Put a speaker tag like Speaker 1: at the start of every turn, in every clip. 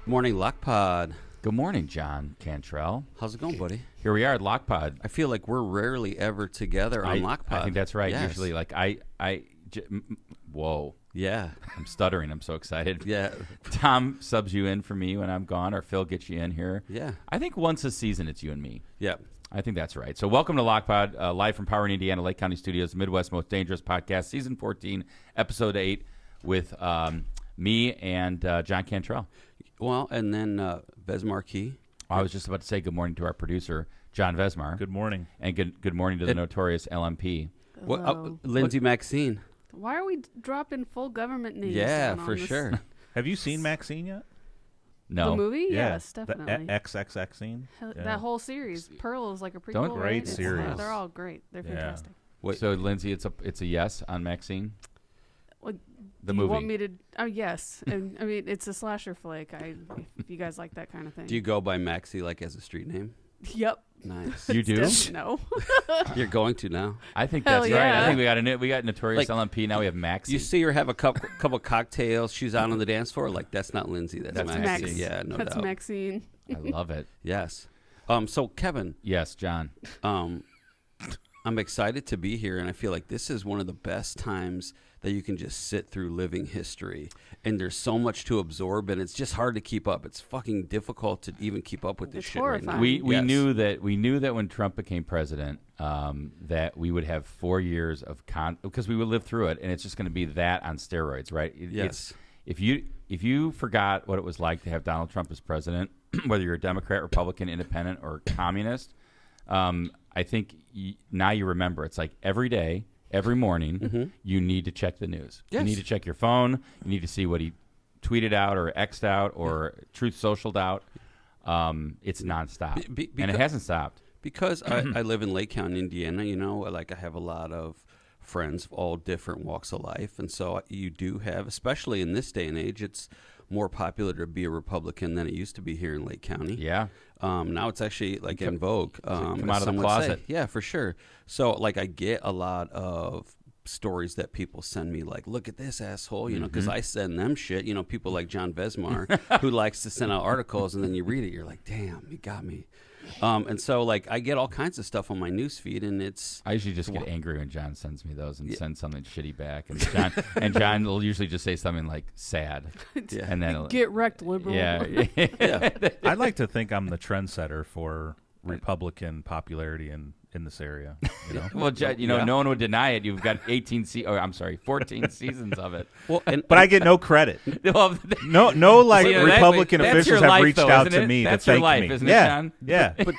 Speaker 1: Morning, LOCPod.
Speaker 2: Good morning, John Cantrell.
Speaker 1: How's it going, buddy?
Speaker 2: Here we are at LOCPod.
Speaker 1: I feel like we're rarely ever together on LOCPod.
Speaker 2: I think that's right.
Speaker 1: Yes.
Speaker 2: Usually, like whoa.
Speaker 1: Yeah.
Speaker 2: I'm stuttering. I'm so excited.
Speaker 1: Yeah.
Speaker 2: Tom subs you in for me when I'm gone, or Phil gets you in here.
Speaker 1: Yeah.
Speaker 2: I think once a season it's you and me.
Speaker 1: Yeah.
Speaker 2: I think that's right. So welcome to LOCPod, live from Power in Indiana, Lake County Studios, Midwest Most Dangerous Podcast, Season 14, Episode 8, with me and John Cantrell.
Speaker 1: Well, and then Vesmar Key.
Speaker 2: I was just about to say good morning to our producer, John Vesmar.
Speaker 3: Good morning.
Speaker 2: And good morning to the notorious LMP.
Speaker 1: What, Lindsay Maxine.
Speaker 4: Why are we dropping full government names?
Speaker 1: Yeah,
Speaker 4: down
Speaker 1: for
Speaker 4: on this?
Speaker 1: sure.
Speaker 3: Have you seen Maxine yet?
Speaker 2: No.
Speaker 4: The movie?
Speaker 3: Yeah.
Speaker 4: Yes, definitely.
Speaker 3: The XXX scene?
Speaker 4: That whole series. Pearl is like a prequel.
Speaker 2: Don't-
Speaker 4: right?
Speaker 3: Great
Speaker 4: It's-
Speaker 3: series.
Speaker 4: They're all great. They're
Speaker 3: Yeah.
Speaker 4: fantastic.
Speaker 1: Wait,
Speaker 2: So, Lindsay, it's a yes on Maxine?
Speaker 4: Well,
Speaker 2: The
Speaker 4: do you
Speaker 2: movie.
Speaker 4: want me to? Oh, yes. And, I mean, it's a slasher flick. If you guys like that kind of thing.
Speaker 1: do you go by Maxie like as a street name?
Speaker 4: Yep.
Speaker 1: Nice.
Speaker 2: You do?
Speaker 4: No.
Speaker 1: You're going to now.
Speaker 2: I think
Speaker 4: Hell
Speaker 2: that's right.
Speaker 4: yeah.
Speaker 2: I think we got Notorious
Speaker 1: Like,
Speaker 2: LMP. Now we have Maxie.
Speaker 1: You see her have a couple cocktails. She's out on the dance floor. Like, that's not Lindsay. That's
Speaker 2: That's
Speaker 1: Maxie.
Speaker 2: Maxie.
Speaker 1: Yeah, no
Speaker 4: That's
Speaker 1: doubt.
Speaker 4: Maxine.
Speaker 2: I love it.
Speaker 1: Yes. So, Kevin,
Speaker 2: Yes, John.
Speaker 1: I'm excited to be here, and I feel like this is one of the best times that you can just sit through living history. And there's so much to absorb, and it's just hard to keep up. It's fucking difficult to even keep up with this
Speaker 4: It's
Speaker 1: shit right now.
Speaker 4: horrifying.
Speaker 2: We
Speaker 1: Yes.
Speaker 2: knew that when Trump became president, that we would have 4 years of because we would live through it, and it's just going to be that on steroids, right?
Speaker 1: Yes.
Speaker 2: If you forgot what it was like to have Donald Trump as president, whether you're a Democrat, Republican, Independent, or communist, I think now you remember. It's like every day, every morning, you need to check the news.
Speaker 1: Yes.
Speaker 2: You need to check your phone. You need to see what he tweeted out or X'd out or Truth Socialed out. It's nonstop, and it hasn't stopped.
Speaker 1: Because I live in Lake County, Indiana, like I have a lot of friends of all different walks of life. And so you do have, especially in this day and age, it's more popular to be a Republican than it used to be here in Lake County.
Speaker 2: Yeah.
Speaker 1: Now it's actually like in vogue.
Speaker 2: Come
Speaker 1: as
Speaker 2: out of
Speaker 1: some
Speaker 2: the
Speaker 1: would say.
Speaker 2: closet.
Speaker 1: Yeah, for sure. So like I get a lot of stories that people send me, like, look at this asshole, because I send them shit. People like John Vesmar who likes to send out articles, and then you read it, you're like, damn, you got me. And so like I get all kinds of stuff on my news feed, and it's
Speaker 2: I usually just get angry when John sends me those and sends something shitty back, and John will usually just say something like sad, and then
Speaker 4: Get wrecked, liberal.
Speaker 2: yeah.
Speaker 3: I'd like to think I'm the trendsetter for Republican popularity in this area.
Speaker 2: Well, no one would deny it. You've got 14 seasons of it.
Speaker 1: well, and
Speaker 3: But I get no credit.
Speaker 2: Well,
Speaker 3: No, like
Speaker 2: See,
Speaker 3: Republican
Speaker 2: that's your
Speaker 3: officials have
Speaker 2: life,
Speaker 3: reached
Speaker 2: though,
Speaker 3: out
Speaker 2: isn't
Speaker 3: to
Speaker 2: it?
Speaker 3: me
Speaker 2: That's
Speaker 3: to
Speaker 2: your
Speaker 3: thank
Speaker 2: life,
Speaker 3: me.
Speaker 2: isn't it,
Speaker 3: yeah,
Speaker 2: John?
Speaker 3: yeah.
Speaker 1: but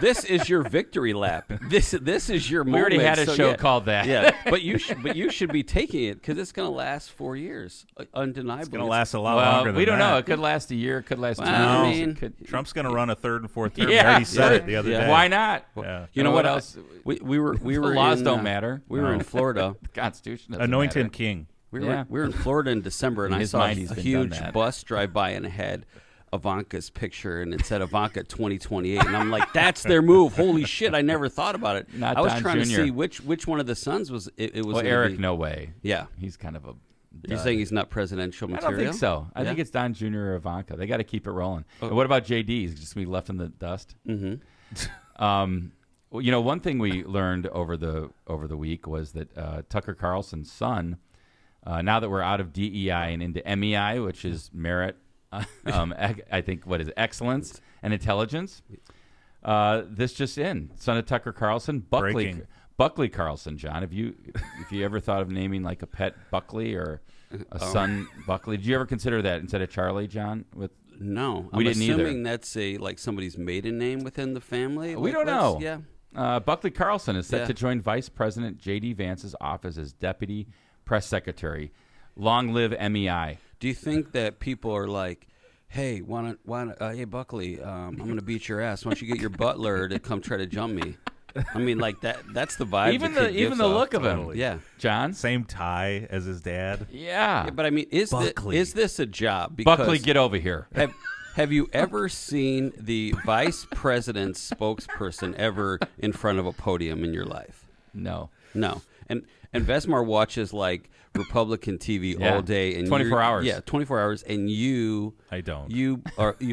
Speaker 1: this is your victory lap. This is your
Speaker 2: we
Speaker 1: moment.
Speaker 2: already had a
Speaker 1: so
Speaker 2: show
Speaker 1: yeah.
Speaker 2: called that.
Speaker 1: Yeah, but you should be taking it because it's going to last 4 years, undeniably.
Speaker 3: It's going to last a lot
Speaker 2: Well,
Speaker 3: longer than
Speaker 2: we don't
Speaker 3: that.
Speaker 2: know. It could last a year. It could last 2
Speaker 1: Well,
Speaker 2: years.
Speaker 1: I mean,
Speaker 2: It could-
Speaker 3: Trump's going to run a third and fourth term.
Speaker 2: Yeah.
Speaker 3: He already said
Speaker 1: Yeah.
Speaker 3: it the other
Speaker 1: Yeah.
Speaker 3: day.
Speaker 2: Why not?
Speaker 3: Yeah.
Speaker 1: You know
Speaker 2: what
Speaker 1: what
Speaker 2: else?
Speaker 1: We were
Speaker 2: The laws
Speaker 1: in,
Speaker 2: don't matter.
Speaker 1: We were in Florida.
Speaker 2: The Constitution doesn't
Speaker 3: Anointed
Speaker 2: matter.
Speaker 3: king.
Speaker 1: We
Speaker 2: Yeah.
Speaker 1: were in Florida in December, and
Speaker 2: In
Speaker 1: I
Speaker 2: his
Speaker 1: saw
Speaker 2: mind,
Speaker 1: a
Speaker 2: he's been
Speaker 1: huge
Speaker 2: done that.
Speaker 1: bus drive by, and it had Ivanka's picture, and it said Ivanka 2028, and I'm like, that's their move. Holy shit! I never thought about it.
Speaker 2: Not
Speaker 1: I was
Speaker 2: Don
Speaker 1: trying to
Speaker 2: Jr.
Speaker 1: see which one of the sons was it was.
Speaker 2: Well,
Speaker 1: gonna
Speaker 2: Eric,
Speaker 1: be.
Speaker 2: no way.
Speaker 1: Yeah,
Speaker 2: He's kind of a.
Speaker 1: you're
Speaker 2: dud.
Speaker 1: saying he's not presidential
Speaker 2: I
Speaker 1: material?
Speaker 2: don't think so. I
Speaker 1: Yeah?
Speaker 2: think it's Don Jr. or Ivanka. They got to keep it rolling.
Speaker 1: Oh.
Speaker 2: And what about JD? He's just gonna be left in the dust.
Speaker 1: Mm-hmm.
Speaker 2: Well, one thing we learned over the week was that Tucker Carlson's son, now that we're out of DEI and into MEI, which is merit, I think what is it, excellence and intelligence. This just in, son of Tucker Carlson, Buckley Carlson. John, have you ever thought of naming like a pet Buckley or a son Buckley? Did you ever consider that instead of Charlie, John?
Speaker 1: No,
Speaker 2: We
Speaker 1: I'm
Speaker 2: didn't either.
Speaker 1: assuming that's like somebody's maiden name within the family.
Speaker 2: We
Speaker 1: Like,
Speaker 2: don't know.
Speaker 1: Yeah.
Speaker 2: Buckley Carlson is set
Speaker 1: Yeah.
Speaker 2: to join Vice President J.D. Vance's office as Deputy Press Secretary. Long live MEI.
Speaker 1: Do you think that people are like, hey, hey Buckley, I'm gonna beat your ass. Why don't you get your butler to come try to jump me? I mean, like that's the vibe.
Speaker 2: Even
Speaker 1: the kid
Speaker 2: even
Speaker 1: gives
Speaker 2: the
Speaker 1: off.
Speaker 2: look of him.
Speaker 3: Totally.
Speaker 1: Yeah.
Speaker 2: John?
Speaker 3: Same tie as his dad.
Speaker 2: Yeah.
Speaker 1: Yeah, but I mean, is
Speaker 3: Buckley.
Speaker 1: this a job? Because
Speaker 2: Buckley, get over here.
Speaker 1: have you ever seen the vice president's spokesperson ever in front of a podium in your life?
Speaker 2: No.
Speaker 1: No. And And Vesmar watches like Republican TV
Speaker 2: Yeah.
Speaker 1: all day, and
Speaker 2: 24 hours.
Speaker 1: Yeah, 24 hours, and
Speaker 3: I don't.
Speaker 1: You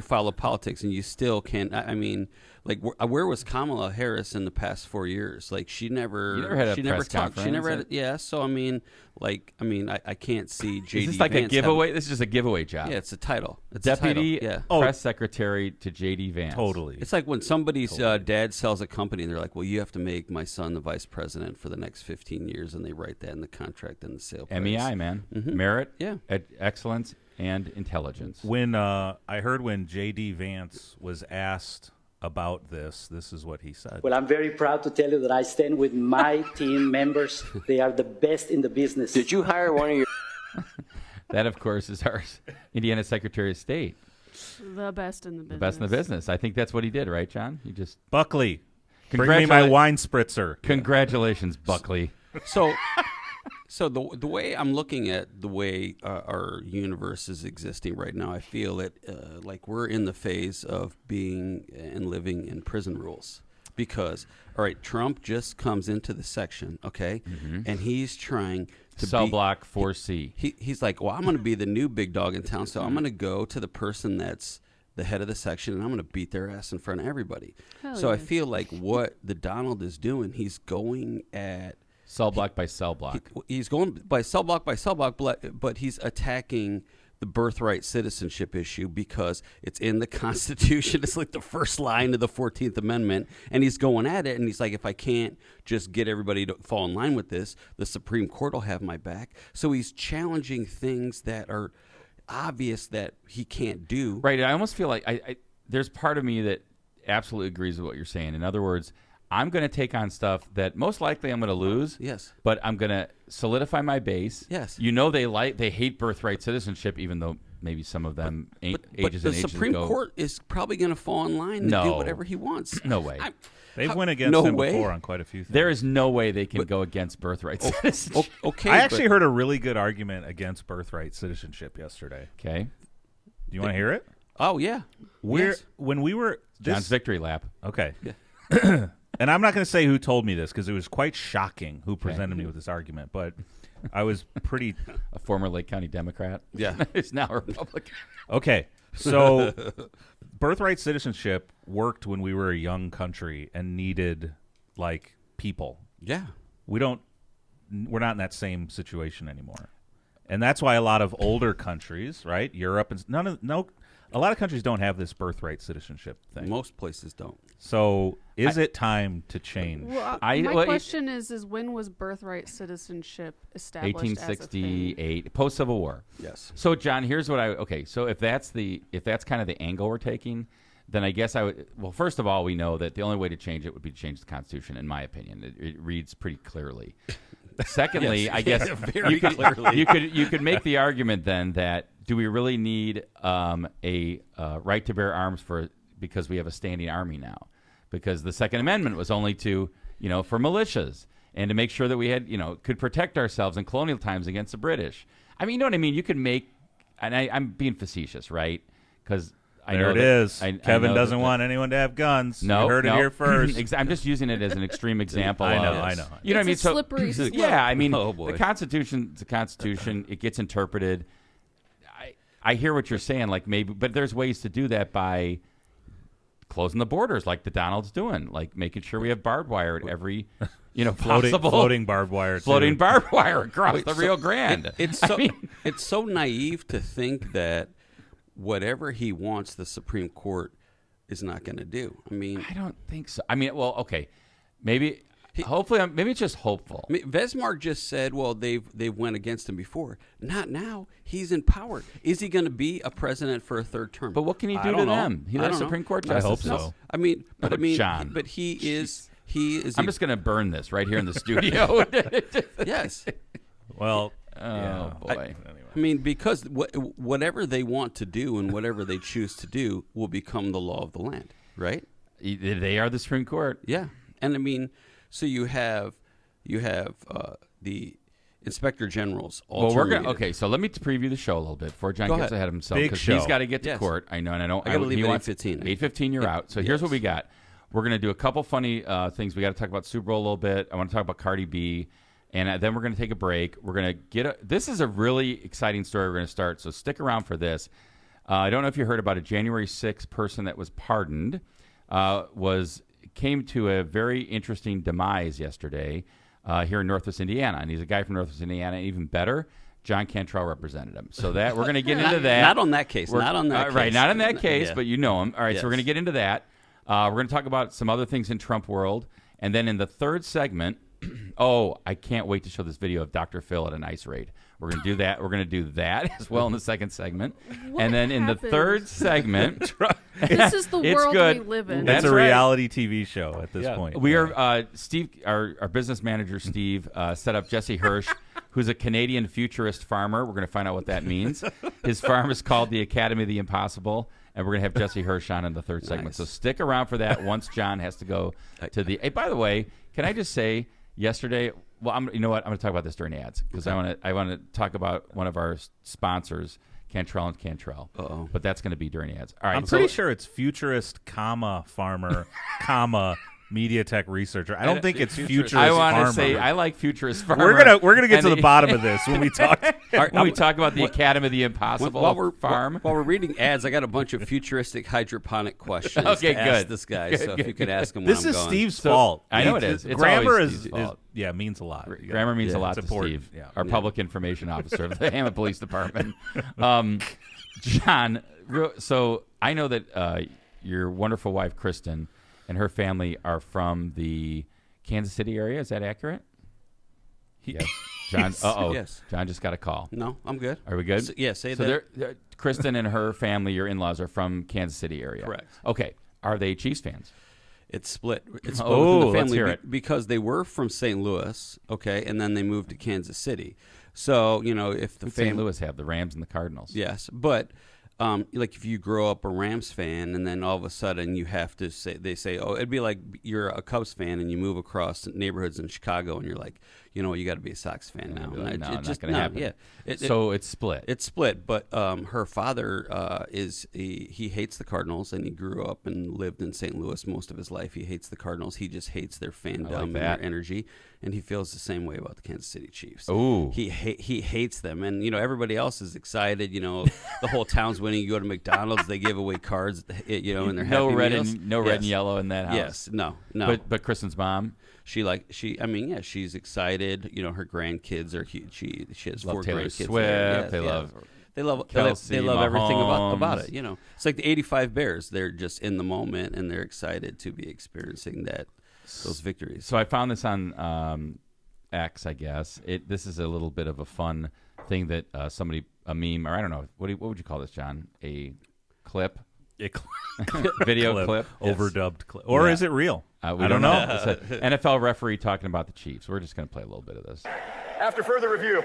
Speaker 1: follow politics, and you still can't. I mean, like where was Kamala Harris in the past 4 years? Like she never.
Speaker 2: You never had a
Speaker 1: she
Speaker 2: press
Speaker 1: never talked. She
Speaker 2: conference,
Speaker 1: never had. Yeah. So I mean, I can't see JD.
Speaker 2: Is this like
Speaker 1: Vance
Speaker 2: a giveaway? This is just a giveaway job.
Speaker 1: Yeah, it's a title. It's
Speaker 2: Deputy
Speaker 1: a title. Yeah.
Speaker 2: press secretary to JD Vance.
Speaker 3: Totally.
Speaker 1: It's like when somebody's dad sells a company and they're like, well, you have to make my son the vice president for the next 15 years, and they write that in the contract and the sale price.
Speaker 2: MEI, man.
Speaker 1: Mhm.
Speaker 2: Merit,
Speaker 1: Yeah.
Speaker 2: excellence, and intelligence.
Speaker 3: When I heard when JD Vance was asked about this is what he said.
Speaker 5: Well, I'm very proud to tell you that I stand with my team members. They are the best in the business.
Speaker 6: Did you hire one of your...
Speaker 2: That, of course, is our Indiana Secretary of State.
Speaker 4: The best in the business.
Speaker 2: The best in the business. I think that's what he did, right, John? You just
Speaker 3: Buckley, bring me my wine spritzer.
Speaker 2: Congratulations, Buckley.
Speaker 1: So the way I'm looking at the way our universe is existing right now, I feel it like we're in the phase of being and living in prison rules. Because, all right, Trump just comes into the section, okay, and he's trying to
Speaker 2: Cell
Speaker 1: be,
Speaker 2: block 4C.
Speaker 1: He's like, well, I'm going to be the new big dog in town, so I'm going to go to the person that's the head of the section, and I'm going to beat their ass in front of everybody.
Speaker 4: Hell
Speaker 1: So
Speaker 4: yeah.
Speaker 1: I feel like what the Donald is doing, he's going at
Speaker 2: Cell block by cell block.
Speaker 1: he's going by cell block, but he's attacking the birthright citizenship issue because it's in the Constitution. It's like the first line of the 14th Amendment, and he's going at it, and he's like, if I can't just get everybody to fall in line with this, the Supreme Court will have my back. So he's challenging things that are obvious that he can't do.
Speaker 2: Right. I almost feel like I there's part of me that absolutely agrees with what you're saying. In other words, I'm going to take on stuff that most likely I'm going to lose.
Speaker 1: Yes.
Speaker 2: But I'm going to solidify my base.
Speaker 1: Yes.
Speaker 2: You know they hate birthright citizenship, even though maybe some of them ain't
Speaker 1: But
Speaker 2: ages
Speaker 1: the
Speaker 2: and ages
Speaker 1: Supreme
Speaker 2: ago.
Speaker 1: Court is probably going to fall in line and
Speaker 2: No.
Speaker 1: do whatever he wants.
Speaker 2: No way.
Speaker 3: They've
Speaker 1: How-
Speaker 3: went against
Speaker 1: no
Speaker 3: him
Speaker 1: way.
Speaker 3: before on quite a few things.
Speaker 2: There is no way they can go against birthright citizenship.
Speaker 1: Okay.
Speaker 3: I actually heard a really good argument against birthright citizenship yesterday.
Speaker 2: Okay.
Speaker 3: Do you want to hear it?
Speaker 1: Oh yeah. Yes.
Speaker 3: When we were
Speaker 2: John's victory lap.
Speaker 3: Okay. And I'm not going to say who told me this because it was quite shocking who presented me with this argument, but I was pretty
Speaker 2: A former Lake County Democrat.
Speaker 1: Yeah.
Speaker 2: Is now a Republican.
Speaker 3: okay. So birthright citizenship worked when we were a young country and needed like people.
Speaker 1: Yeah.
Speaker 3: We're not in that same situation anymore. And that's why a lot of older countries, right? Europe and a lot of countries don't have this birthright citizenship thing.
Speaker 1: Most places don't.
Speaker 3: So is it time to change?
Speaker 4: Well,
Speaker 2: I-
Speaker 4: my
Speaker 2: well,
Speaker 4: question is when was birthright citizenship established as a thing?
Speaker 2: 1868, post Civil War.
Speaker 1: Yes.
Speaker 2: So John, here's what so if that's kind of the angle we're taking, then I guess I would. Well, first of all, we know that the only way to change it would be to change the Constitution. In my opinion, it reads pretty clearly. Secondly,
Speaker 1: Yes.
Speaker 2: I guess
Speaker 1: Yeah, very
Speaker 2: you could
Speaker 1: clearly.
Speaker 2: you could make the argument then that do we really need a right to bear arms because we have a standing army now? Because the Second Amendment was only to for militias and to make sure that we had could protect ourselves in colonial times against the British. I mean, you know what I mean? You can make, and I'm being facetious, right? Because
Speaker 3: There it is. Kevin doesn't want anyone to have guns.
Speaker 2: No,
Speaker 3: you heard it here first.
Speaker 2: I'm just using it as an extreme example.
Speaker 3: I know.
Speaker 2: You know what I mean?
Speaker 4: It's a slippery slope.
Speaker 2: Yeah, I mean,
Speaker 1: Oh, boy.
Speaker 2: the Constitution's the Constitution. It gets interpreted. I hear what you're saying, like maybe, but there's ways to do that by closing the borders, like the Donald's doing, like making sure we have barbed wire at every, possible
Speaker 3: floating barbed wire.
Speaker 2: floating
Speaker 3: too.
Speaker 2: barbed wire across the
Speaker 1: so
Speaker 2: Rio Grande.
Speaker 1: It's so it's so naive to think that whatever he wants, the Supreme Court is not going to do. I mean,
Speaker 2: I don't think so. I mean, well, okay, maybe. Hopefully, maybe it's just hopeful.
Speaker 1: Vesmar just said, well, they've went against him before. Not now. He's in power. Is he going to be a president for a third term?
Speaker 2: But what can he
Speaker 1: I
Speaker 2: do
Speaker 1: don't
Speaker 2: to
Speaker 1: know.
Speaker 2: them? He's
Speaker 1: I
Speaker 2: a
Speaker 1: don't know.
Speaker 2: Supreme Court
Speaker 3: I
Speaker 2: justice.
Speaker 3: hope so.
Speaker 1: No. I mean, but
Speaker 2: Oh,
Speaker 1: I mean,
Speaker 2: John.
Speaker 1: but he is.
Speaker 2: I'm just going to burn this right here in the studio.
Speaker 1: Yes.
Speaker 3: Well,
Speaker 2: Oh, boy.
Speaker 3: Anyway.
Speaker 1: I mean, because whatever they want to do and whatever they choose to do will become the law of the land, right?
Speaker 2: They are the Supreme Court.
Speaker 1: Yeah, and I mean, so you have the inspector generals.
Speaker 2: Well, we're
Speaker 1: alternated.
Speaker 2: gonna okay. So let me preview the show a little bit before John
Speaker 1: Go
Speaker 2: gets
Speaker 1: ahead.
Speaker 2: ahead of himself
Speaker 3: Big
Speaker 2: because
Speaker 3: show.
Speaker 2: he's got to get to
Speaker 1: Yes.
Speaker 2: court. I know, and I don't.
Speaker 1: I gotta leave
Speaker 2: he
Speaker 1: at
Speaker 2: wants-
Speaker 1: 8:15.
Speaker 2: 8:15, you're out. So here's what we got. We're gonna do a couple funny things. We got to talk about Super Bowl a little bit. I want to talk about Cardi B. And then we're going to take a break. We're going to this is a really exciting story we're going to start, so stick around for this. I don't know if you heard about a January 6th person that was pardoned, came to a very interesting demise yesterday here in Northwest Indiana. And he's a guy from Northwest Indiana. And even better, John Cantrell represented him. So that we're going to get into that.
Speaker 1: Not on that case. Not on that case.
Speaker 2: Right, not in that case,
Speaker 1: Yeah.
Speaker 2: but you know him. All right,
Speaker 1: Yes.
Speaker 2: so we're going to get into that. We're going to talk about some other things in Trump world. And then in the third segment, I can't wait to show this video of Dr. Phil at an ice raid. We're going to do that. We're going to do that as well in the second segment. And then in the third segment,
Speaker 4: This is the
Speaker 2: It's
Speaker 4: world
Speaker 2: good.
Speaker 4: we live in.
Speaker 2: That's
Speaker 3: It's a
Speaker 2: right.
Speaker 3: reality TV show at this point.
Speaker 2: we are Steve, our business manager Steve, set up Jesse Hirsh, who's a Canadian futurist farmer. We're going to find out what that means. His farm is called the Academy of the Impossible, and we're going to have Jesse Hirsh on in the third segment.
Speaker 1: Nice.
Speaker 2: So stick around for that. Once John has to go to the. Hey, by the way, can I just say yesterday? Well, you know what? I'm going to talk about this during ads because I want to talk about one of our sponsors, Cantrell and Cantrell.
Speaker 1: Uh-oh.
Speaker 2: But that's going to be during ads. All right.
Speaker 3: I'm pretty sure it's futurist, farmer, media tech researcher. I don't think it's futurist.
Speaker 2: I want
Speaker 3: farmer.
Speaker 2: to say I like futurist farmer.
Speaker 3: We're gonna get
Speaker 2: And
Speaker 3: to the bottom of this when we talk.
Speaker 2: when we talk about the Academy of the Impossible farm.
Speaker 1: While we're reading ads, I got a bunch of futuristic hydroponic questions
Speaker 2: Okay,
Speaker 1: to ask
Speaker 2: good.
Speaker 1: this guy.
Speaker 2: Good,
Speaker 1: so
Speaker 2: good,
Speaker 1: if you could ask him
Speaker 3: This
Speaker 1: when
Speaker 3: is
Speaker 1: I'm gone.
Speaker 3: Steve's fault.
Speaker 2: I know it is. It's
Speaker 3: Grammar
Speaker 2: always
Speaker 3: is
Speaker 2: Steve's fault.
Speaker 3: means a lot.
Speaker 2: Grammar means a lot
Speaker 3: it's
Speaker 2: to
Speaker 3: important.
Speaker 2: Steve,
Speaker 3: Yeah.
Speaker 2: our public information officer of the Hammond Police Department. John, so I know that your wonderful wife, Kristen, and her family are from the Kansas City area. Is that accurate? Yes. John,
Speaker 1: Yes.
Speaker 2: John just got a call.
Speaker 1: No, I'm good.
Speaker 2: Are we good?
Speaker 1: Say
Speaker 2: So
Speaker 1: that.
Speaker 2: Kristen and her family, your in-laws, are from Kansas City area.
Speaker 1: Correct.
Speaker 2: Okay. Are they Chiefs fans?
Speaker 1: It's split. It's split
Speaker 2: Oh,
Speaker 1: within the
Speaker 2: let's
Speaker 1: family
Speaker 2: hear it.
Speaker 1: because they were from St. Louis, okay, and then they moved to Kansas City. So if the
Speaker 2: Who'd St.
Speaker 1: family,
Speaker 2: Louis have? The Rams and the Cardinals.
Speaker 1: yes, but like if you grow up a Rams fan and then all of a sudden you have to say, oh, it'd be like you're a Cubs fan and you move across neighborhoods in Chicago and you're like, you got to be a Sox fan now.
Speaker 2: Like,
Speaker 1: And
Speaker 2: no, not
Speaker 1: just
Speaker 2: gonna happen.
Speaker 1: Yeah.
Speaker 2: So it's split.
Speaker 1: It's split, but her father he hates the Cardinals, and he grew up and lived in St. Louis most of his life. He hates the Cardinals. He just hates their fandom and their energy, and he feels the same way about the Kansas City Chiefs.
Speaker 2: Ooh.
Speaker 1: He hates them, and everybody else is excited. The whole town's winning. You go to McDonald's, they give away cards, and they're
Speaker 2: no
Speaker 1: Happy
Speaker 2: red
Speaker 1: Meals.
Speaker 2: and red and yellow in that house.
Speaker 1: Yes, no.
Speaker 2: But Kristen's mom,
Speaker 1: she's excited. Her grandkids are huge. She has
Speaker 2: love
Speaker 1: 4
Speaker 2: Taylor
Speaker 1: grandkids.
Speaker 2: Swift. They love Kelsey,
Speaker 1: they love everything about
Speaker 2: Mahomes.
Speaker 1: it. It's like the '85 Bears. They're just in the moment, and they're excited to be experiencing those victories.
Speaker 2: So I found this on X, I guess. This is a little bit of a fun thing that a meme, or I don't know, what would you call this, John? A clip? Video clip?
Speaker 3: Overdubbed clip. Or
Speaker 2: Yeah.
Speaker 3: is it real?
Speaker 2: We
Speaker 3: I don't know.
Speaker 2: It's an NFL referee talking about the Chiefs. We're just going to play a little bit of this.
Speaker 6: After further review,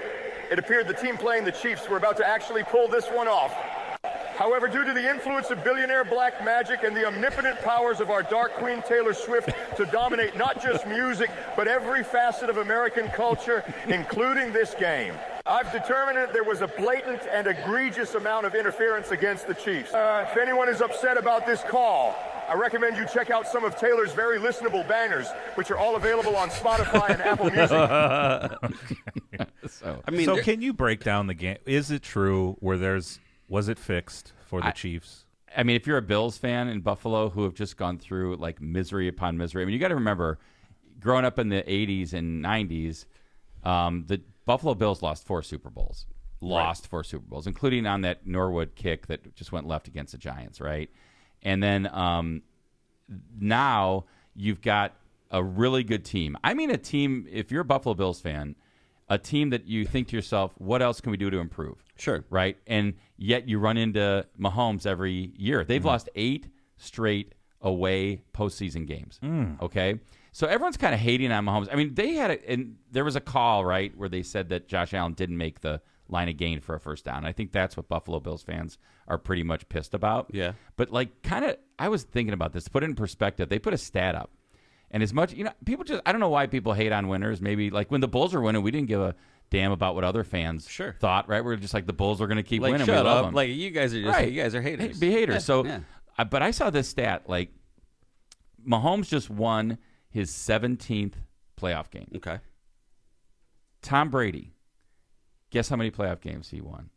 Speaker 6: it appeared the team playing the Chiefs were about to actually pull this one off. However, due to the influence of billionaire black magic and the omnipotent powers of our dark queen Taylor Swift to dominate not just music, but every facet of American culture, including this game, I've determined that there was a blatant and egregious amount of interference against the Chiefs. If anyone is upset about this call, I recommend you check out some of Taylor's very listenable bangers, which are all available on Spotify and Apple Music.
Speaker 3: So can you break down the game? Is it true was it fixed for the Chiefs?
Speaker 2: I mean, if you're a Bills fan in Buffalo who have just gone through like misery upon misery, I mean, you got to remember, growing up in the 80s and 90s, the Buffalo Bills lost 4 Super Bowls. Four Super Bowls, including on that Norwood kick that just went left against the Giants, right? And then now you've got a really good team. I mean, a team, if you're a Buffalo Bills fan, a team that you think to yourself, what else can we do to improve?
Speaker 1: Sure.
Speaker 2: Right? And yet you run into Mahomes every year. They've lost 8 straight away postseason games. Okay? So everyone's kind of hating on Mahomes. I mean, and there was a call, right, where they said that Josh Allen didn't make the line of gain for a first down. I think that's what Buffalo Bills fans are pretty much pissed about.
Speaker 1: Yeah.
Speaker 2: But I was thinking about this. To put it in perspective, they put a stat up. And as much, people I don't know why people hate on winners. Maybe like when the Bulls were winning, we didn't give a damn about what other fans thought, right? We're just like, the Bulls are going to keep winning.
Speaker 1: Shut
Speaker 2: we love
Speaker 1: up.
Speaker 2: them.
Speaker 1: Like, you guys are just, you guys are haters.
Speaker 2: Be haters.
Speaker 1: Yeah,
Speaker 2: So,
Speaker 1: yeah.
Speaker 2: But I saw this stat, like Mahomes just won his 17th playoff game.
Speaker 1: Okay.
Speaker 2: Tom Brady. Guess how many playoff games he won?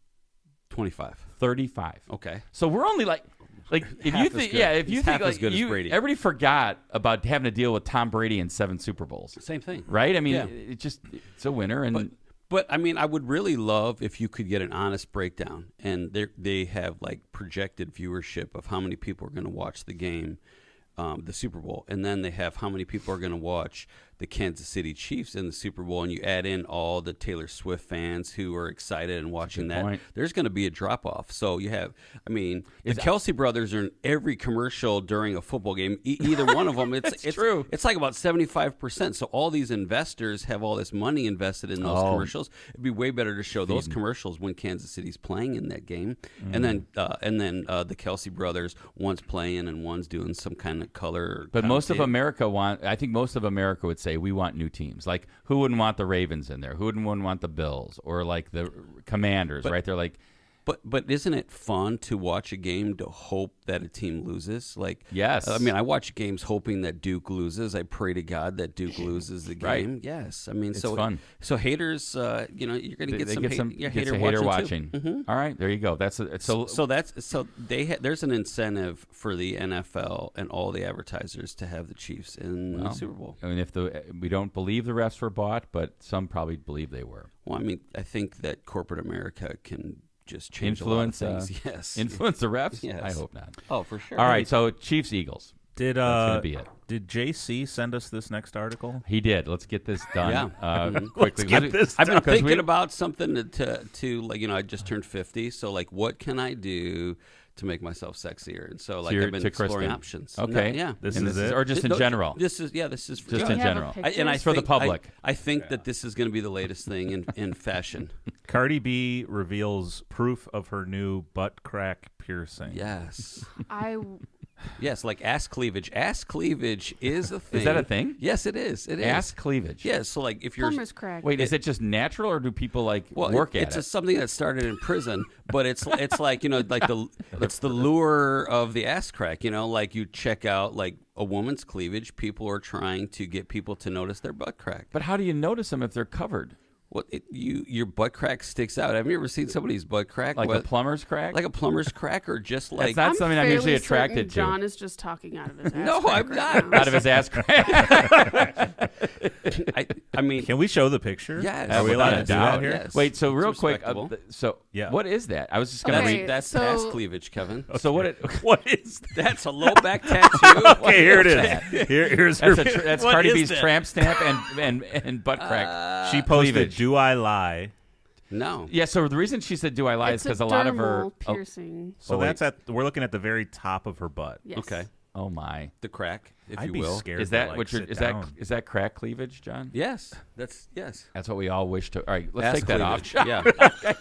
Speaker 1: 25.
Speaker 2: 35.
Speaker 1: Okay.
Speaker 2: So we're only like if
Speaker 1: Half
Speaker 2: you think
Speaker 1: as good.
Speaker 2: if you
Speaker 1: He's
Speaker 2: think
Speaker 1: half
Speaker 2: like
Speaker 1: as good as Brady.
Speaker 2: everybody forgot about having to deal with Tom Brady in 7 Super Bowls.
Speaker 1: Same thing.
Speaker 2: Right? I mean,
Speaker 1: Yeah.
Speaker 2: it's a winner and
Speaker 1: But I mean, I would really love if you could get an honest breakdown, and they have like projected viewership of how many people are going to watch the game, the Super Bowl, and then they have how many people are going to watch the Kansas City Chiefs in the Super Bowl, and you add in all the Taylor Swift fans who are excited and watching that.
Speaker 2: point.
Speaker 1: There's going to be a drop off. So you have, I mean, the Kelsey brothers are in every commercial during a football game. Either one of them, it's
Speaker 2: true.
Speaker 1: It's like about 75%. So all these investors have all this money invested in those commercials. It'd be way better to show those commercials when Kansas City's playing in that game, and then the Kelsey brothers, one's playing and one's doing some kind of color.
Speaker 2: But most of
Speaker 1: commentating.
Speaker 2: I think most of America would say we want new teams. Like, who wouldn't want the Ravens in there? Who wouldn't want the Bills or like the Commanders, right? They're like,
Speaker 1: But isn't it fun to watch a game to hope that a team loses? Like,
Speaker 2: yes.
Speaker 1: I mean, I watch games hoping that Duke loses. I pray to God that Duke loses the game.
Speaker 2: Right.
Speaker 1: Yes, I mean,
Speaker 2: It's
Speaker 1: so
Speaker 2: fun.
Speaker 1: So haters, you're going to get some
Speaker 2: hater
Speaker 1: hater
Speaker 2: watching.
Speaker 1: too. Mhm.
Speaker 2: All right, there you go. There's an incentive for the NFL and all the advertisers to have the Chiefs in the Super Bowl. I mean, we don't believe the refs were bought, but some probably believe they were.
Speaker 1: Well, I mean, I think that corporate America can just change
Speaker 2: Influence
Speaker 1: a lot of things. Yes,
Speaker 2: influence the refs.
Speaker 1: Yes.
Speaker 2: I hope not.
Speaker 1: Oh, for sure.
Speaker 2: All right, so Chiefs Eagles.
Speaker 3: Did
Speaker 2: That's gonna be it.
Speaker 3: Did JC send us this next article?
Speaker 2: He did. Let's get this done quickly.
Speaker 3: Let's get this
Speaker 1: I've been
Speaker 3: done.
Speaker 1: thinking about something to like, I just turned 50, so like, what can I do to make myself sexier? And so like, I've been exploring options.
Speaker 2: Okay,
Speaker 1: yeah.
Speaker 3: This is it?
Speaker 2: or just in general.
Speaker 1: This is for
Speaker 2: Just
Speaker 4: Do
Speaker 2: in
Speaker 4: you have a
Speaker 2: general.
Speaker 4: picture?
Speaker 1: and I
Speaker 2: It's for the
Speaker 1: think-
Speaker 2: public.
Speaker 1: I think that this is going to be the latest thing in fashion.
Speaker 3: Cardi B reveals proof of her new butt crack piercing.
Speaker 1: Yes. Yes, like ass cleavage. Ass cleavage is a thing.
Speaker 2: Is that a thing?
Speaker 1: Yes, it is. It is.
Speaker 2: Ass cleavage.
Speaker 1: Yes. So like, if you're
Speaker 4: Plumber's crack.
Speaker 2: Wait, is it just natural, or do people work at
Speaker 1: it's
Speaker 2: it?
Speaker 1: something that started in prison, but it's like, like it's the lure of the ass crack. Like you check out like a woman's cleavage. People are trying to get people to notice their butt crack.
Speaker 2: But how do you notice them if they're covered?
Speaker 1: Well, your butt crack sticks out. Have you ever seen somebody's butt crack?
Speaker 2: Like a plumber's crack?
Speaker 1: Like a plumber's crack, or just like
Speaker 2: That's not something I'm usually attracted to.
Speaker 4: John is just talking out of his ass.
Speaker 1: No,
Speaker 4: crack
Speaker 1: I'm
Speaker 4: right
Speaker 1: not.
Speaker 4: now.
Speaker 2: Out of his ass crack.
Speaker 1: I mean,
Speaker 3: Can we show the picture?
Speaker 1: Yes.
Speaker 3: Are we allowed to do
Speaker 2: Without
Speaker 3: that here?
Speaker 1: Yes.
Speaker 2: Wait, so real
Speaker 1: It's
Speaker 2: quick.
Speaker 1: respectable.
Speaker 3: Yeah.
Speaker 2: What is that? I was just going to
Speaker 4: Okay.
Speaker 2: read.
Speaker 1: that's
Speaker 4: so-
Speaker 1: ass cleavage, Kevin.
Speaker 2: So what?
Speaker 3: What is that?
Speaker 1: That's a low back tattoo.
Speaker 3: Okay, here it is. Here's her.
Speaker 2: That's
Speaker 3: What
Speaker 2: Cardi
Speaker 3: is
Speaker 2: B's
Speaker 3: that?
Speaker 2: tramp stamp and butt crack.
Speaker 3: She posted,
Speaker 2: cleavage.
Speaker 3: "Do I lie?"
Speaker 1: No.
Speaker 2: Yeah. So the reason she said "Do I lie" is
Speaker 4: It's a
Speaker 2: because a lot of her.
Speaker 4: dermal piercing.
Speaker 3: So
Speaker 2: Oh, wait.
Speaker 3: that's we're looking at the very top of her butt.
Speaker 4: Yes.
Speaker 1: Okay.
Speaker 2: Oh my!
Speaker 1: The crack, if
Speaker 3: I'd
Speaker 1: you
Speaker 3: be
Speaker 1: will.
Speaker 3: scared.
Speaker 2: Is
Speaker 3: to,
Speaker 2: that
Speaker 3: like,
Speaker 2: what you're?
Speaker 3: sit
Speaker 2: Is
Speaker 3: down.
Speaker 2: that crack cleavage, John?
Speaker 1: Yes. That's yes.
Speaker 2: That's what we all wish to. All right, let's
Speaker 1: Ass
Speaker 2: take that off.
Speaker 1: cleavage. Yeah.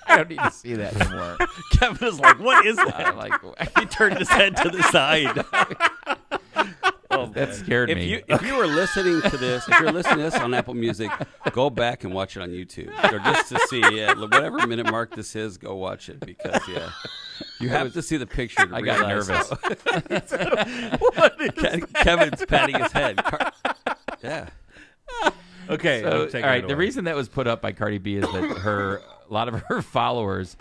Speaker 2: I don't need to see that anymore.
Speaker 3: Kevin is like, "What is that?"
Speaker 2: Like
Speaker 3: He turned his head to the side.
Speaker 2: that scared me.
Speaker 1: If you were listening to this, if you're listening to this on Apple Music, go back and watch it on YouTube, or just to see whatever minute mark this is. Go watch it because you have to see the picture. To
Speaker 2: I got
Speaker 1: realize
Speaker 2: nervous.
Speaker 1: Kevin's patting his head. Yeah.
Speaker 3: Okay.
Speaker 2: So,
Speaker 3: I'm taking
Speaker 2: all right,
Speaker 3: it
Speaker 2: the
Speaker 3: away.
Speaker 2: reason that was put up by Cardi B is that a lot of her followers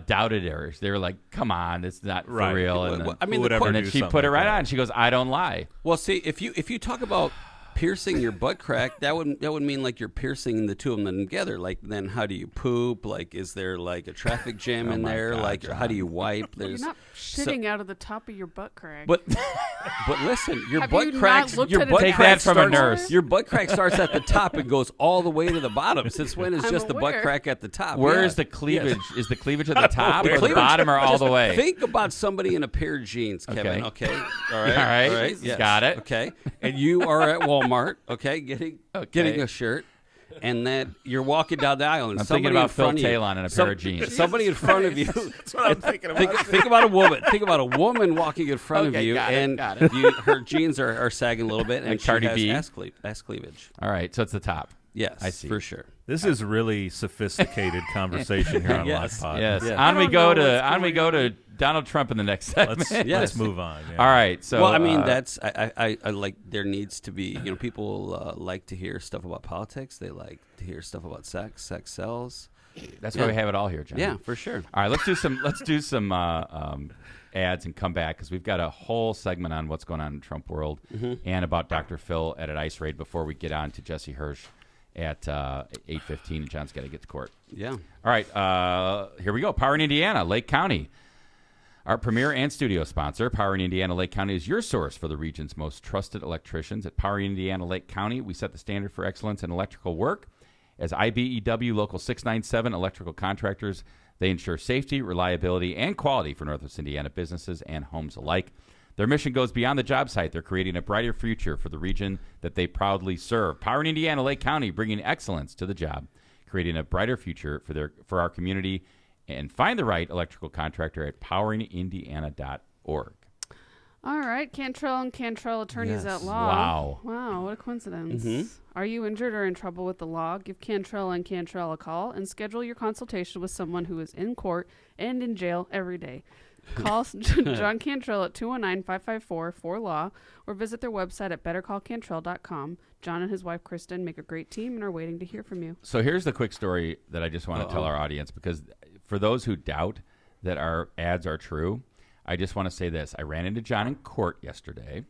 Speaker 2: doubted her. They were like, "Come on, it's not
Speaker 3: Right.
Speaker 2: for real." And
Speaker 1: Well,
Speaker 2: then,
Speaker 1: I mean,
Speaker 3: Who would
Speaker 1: the
Speaker 3: ever
Speaker 2: and then
Speaker 3: do
Speaker 2: she
Speaker 3: something
Speaker 2: put it
Speaker 3: like
Speaker 2: right
Speaker 3: that?
Speaker 2: on. She goes, "I don't lie."
Speaker 1: Well, see, if you talk about piercing your butt crack, that would mean like you're piercing the two of them together. Like, then how do you poop? Like, is there like a traffic jam in
Speaker 2: my
Speaker 1: there?
Speaker 2: God,
Speaker 1: Like, how do you wipe?
Speaker 4: You're
Speaker 1: There's
Speaker 4: not shitting out of the top of your butt crack.
Speaker 1: but listen, your
Speaker 4: Have
Speaker 1: butt
Speaker 4: you not
Speaker 1: cracks.
Speaker 4: looked
Speaker 1: Your
Speaker 4: at
Speaker 1: butt
Speaker 4: it
Speaker 2: Take
Speaker 1: crack
Speaker 2: that from a
Speaker 1: starts-
Speaker 2: nurse.
Speaker 1: Your butt crack starts at the top and goes all the way to the bottom. Since when is
Speaker 4: I'm
Speaker 1: just the butt
Speaker 4: aware.
Speaker 1: crack at the top?
Speaker 2: Where
Speaker 1: Yeah.
Speaker 2: is the cleavage? Is the cleavage at the top or the
Speaker 1: Cleavage-
Speaker 2: bottom or all
Speaker 1: just
Speaker 2: the way?
Speaker 1: Think about somebody in a pair of jeans, Kevin. Okay. All right.
Speaker 2: All right.
Speaker 1: Yes.
Speaker 2: Got it.
Speaker 1: Okay. And you are at Walmart. Okay. Getting a shirt. And then you're walking down the aisle, and
Speaker 2: I'm
Speaker 1: somebody
Speaker 2: thinking about
Speaker 1: in front
Speaker 2: Phil
Speaker 1: of you,
Speaker 2: Talon in a pair of jeans.
Speaker 1: Somebody in front of you.
Speaker 3: That's what I'm thinking about.
Speaker 1: Think about a woman. Think about a woman walking in front of
Speaker 2: Okay,
Speaker 1: you,
Speaker 2: got it,
Speaker 1: and
Speaker 2: got it.
Speaker 1: her jeans are sagging a little bit, and
Speaker 2: Like
Speaker 1: she
Speaker 2: Cardi
Speaker 1: has
Speaker 2: B.
Speaker 1: ass cleavage.
Speaker 2: All right, so it's the top.
Speaker 1: Yes,
Speaker 2: I see.
Speaker 1: for sure.
Speaker 3: This is really sophisticated conversation here on
Speaker 1: Yes.
Speaker 3: LOCPod.
Speaker 2: Yes.
Speaker 1: Yeah.
Speaker 2: On we
Speaker 4: don't
Speaker 2: go
Speaker 4: know what's
Speaker 2: to
Speaker 4: going
Speaker 2: to Donald Trump in the next segment.
Speaker 3: Let's move on. Yeah.
Speaker 2: All right. So
Speaker 1: Well, I mean, that's I like. There needs to be, people like to hear stuff about politics. They like to hear stuff about sex. Sex sells.
Speaker 2: that's why we have it all here, John.
Speaker 1: Yeah, for sure.
Speaker 2: All right, let's do some ads and come back because we've got a whole segment on what's going on in Trump world and about Dr. Phil at an ICE raid before we get on to Jesse Hirsh at 8:15, and John's got to get to court.
Speaker 1: Yeah.
Speaker 2: All right, here we go. Power in Indiana, Lake County. Our premier and studio sponsor, Power in Indiana Lake County, is your source for the region's most trusted electricians. At Power in Indiana Lake County, we set the standard for excellence in electrical work. As IBEW Local 697 electrical contractors, they ensure safety, reliability, and quality for Northwest Indiana businesses and homes alike. Their mission goes beyond the job site. They're creating a brighter future for the region that they proudly serve. Power in Indiana Lake County, bringing excellence to the job, creating a brighter future for our community. And find the right electrical contractor at poweringindiana.org.
Speaker 4: All right, Cantrell and Cantrell Attorneys
Speaker 1: Yes.
Speaker 4: at Law.
Speaker 2: Wow.
Speaker 4: Wow, what a coincidence.
Speaker 1: Mm-hmm.
Speaker 4: Are you injured or in trouble with the law? Give Cantrell and Cantrell a call and schedule your consultation with someone who is in court and in jail every day. Call John Cantrell at 219-554-4LAW or visit their website at bettercallcantrell.com. John and his wife, Kristen, make a great team and are waiting to hear from you.
Speaker 2: So here's the quick story that I just want to tell our audience, because for those who doubt that our ads are true, I just want to say this. I ran into John in court yesterday,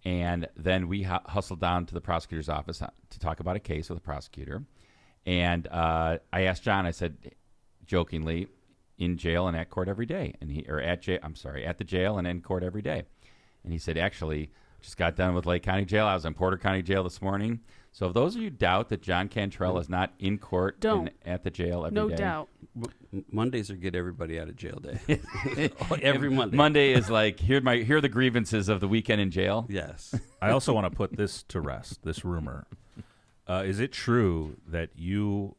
Speaker 2: and then we hustled down to the prosecutor's office to talk about a case with a prosecutor. And I asked John, I said, jokingly, in jail and at court every day, at the jail and in court every day. And he said, actually, just got done with Lake County Jail. I was in Porter County Jail this morning. So if those of you doubt that John Cantrell is not in court and at the jail every day.
Speaker 4: No doubt.
Speaker 1: Mondays are get everybody out of jail day. Every Monday.
Speaker 2: Monday is like, here are the grievances of the weekend in jail.
Speaker 1: Yes.
Speaker 3: I also want to put this to rest, this rumor. Is it true that you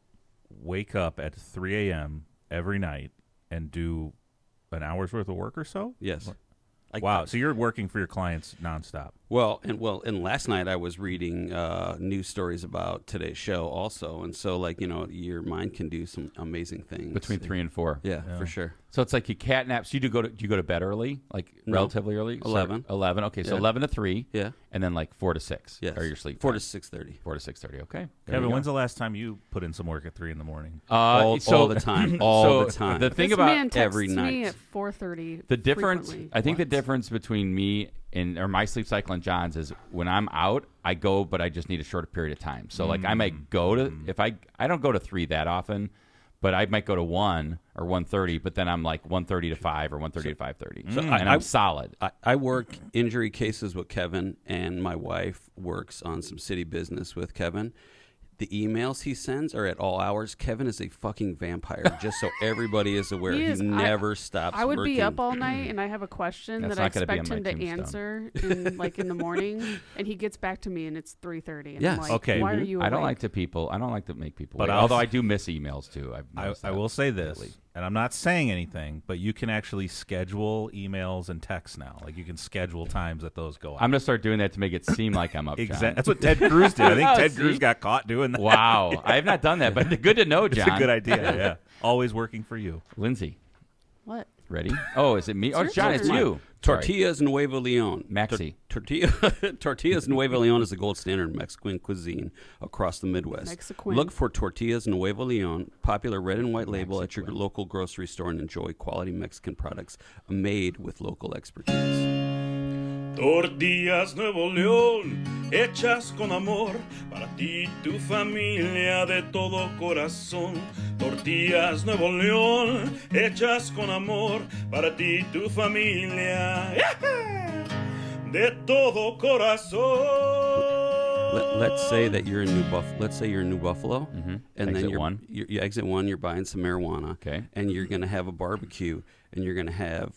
Speaker 3: wake up at 3 a.m. every night and do an hour's worth of work or so?
Speaker 1: Yes.
Speaker 3: Wow. So you're working for your clients nonstop.
Speaker 1: And last night I was reading news stories about today's show also, and so your mind can do some amazing things
Speaker 2: Between 3 and 4.
Speaker 1: Yeah, for sure.
Speaker 2: So it's like you catnap. So do you go to bed early, relatively early?
Speaker 1: 11.
Speaker 2: 11. Okay, so
Speaker 1: Yeah.
Speaker 2: 11 to 3.
Speaker 1: Yeah.
Speaker 2: And then 4 to 6.
Speaker 1: Yes.
Speaker 2: Or your sleep.
Speaker 1: 4
Speaker 2: time.
Speaker 1: to 6:30.
Speaker 2: 4 to 6:30. Okay. There
Speaker 3: Kevin,
Speaker 2: you go.
Speaker 3: when's the last time you put in some work at 3 in the morning?
Speaker 1: All the time. All the time.
Speaker 2: The thing
Speaker 4: This
Speaker 2: about
Speaker 4: man texts
Speaker 1: every
Speaker 4: me
Speaker 1: night.
Speaker 4: at 4:30.
Speaker 2: the difference,
Speaker 4: frequently.
Speaker 2: I think the difference between me or my sleep cycle and John's is when I'm out, I go, but I just need a shorter period of time. So I might go to, if I don't go to 3 that often, but I might go to 1 or 1:30, but then I'm 1:30 to 5 or 1:30 to 5:30.
Speaker 1: So
Speaker 2: and I'm solid.
Speaker 1: I work injury cases with Kevin, and my wife works on some city business with Kevin. The emails he sends are at all hours. Kevin is a fucking vampire, just so everybody is aware. He never stops
Speaker 4: I would
Speaker 1: working.
Speaker 4: be up all night, and I have a question
Speaker 2: That's
Speaker 4: that I
Speaker 2: not gonna be
Speaker 4: expect
Speaker 2: on
Speaker 4: him
Speaker 2: my
Speaker 4: to
Speaker 2: tombstone.
Speaker 4: answer in the morning, and he gets back to me, and it's 3:30. And
Speaker 1: Yes.
Speaker 4: I'm like,
Speaker 3: Okay.
Speaker 4: why are you
Speaker 2: I don't
Speaker 4: awake?
Speaker 2: like to make people
Speaker 3: But
Speaker 2: wait.
Speaker 3: I'll-
Speaker 2: Although I do miss emails too.
Speaker 3: I will say this, and I'm not saying anything, but you can actually schedule emails and texts now. You can schedule times that those go out.
Speaker 2: I'm going to start doing that to make it seem like I'm up, John.
Speaker 3: Exactly. That's what Ted Cruz did. I think Ted
Speaker 2: See?
Speaker 3: Cruz got caught doing that.
Speaker 2: Wow. I have not done that, but good to know, John.
Speaker 3: It's a good idea. Yeah. Always working for you.
Speaker 2: Lindsay,
Speaker 4: What?
Speaker 2: ready? Oh, is it me? Oh,
Speaker 4: your
Speaker 2: John, it's
Speaker 4: turn.
Speaker 2: you. Sorry.
Speaker 1: Tortillas Nuevo Leon.
Speaker 2: Maxi.
Speaker 1: Tortillas Nuevo Leon is the gold standard in Mexican cuisine across the Midwest.
Speaker 4: Mexican.
Speaker 1: Look for Tortillas Nuevo Leon, popular red and white label at your local grocery store, and enjoy quality Mexican products made with local expertise.
Speaker 7: Tortillas Nuevo León, hechas con amor, para ti y tu familia de todo corazón. Tortillas Nuevo León, hechas con amor, para ti y tu familia de todo corazón.
Speaker 1: Let's say that you're in New Buffalo. Let's say you're in New Buffalo, and
Speaker 2: Exit
Speaker 1: then
Speaker 2: one.
Speaker 1: you exit 1. You're buying some marijuana,
Speaker 2: Okay.
Speaker 1: and you're gonna have a barbecue, and you're gonna have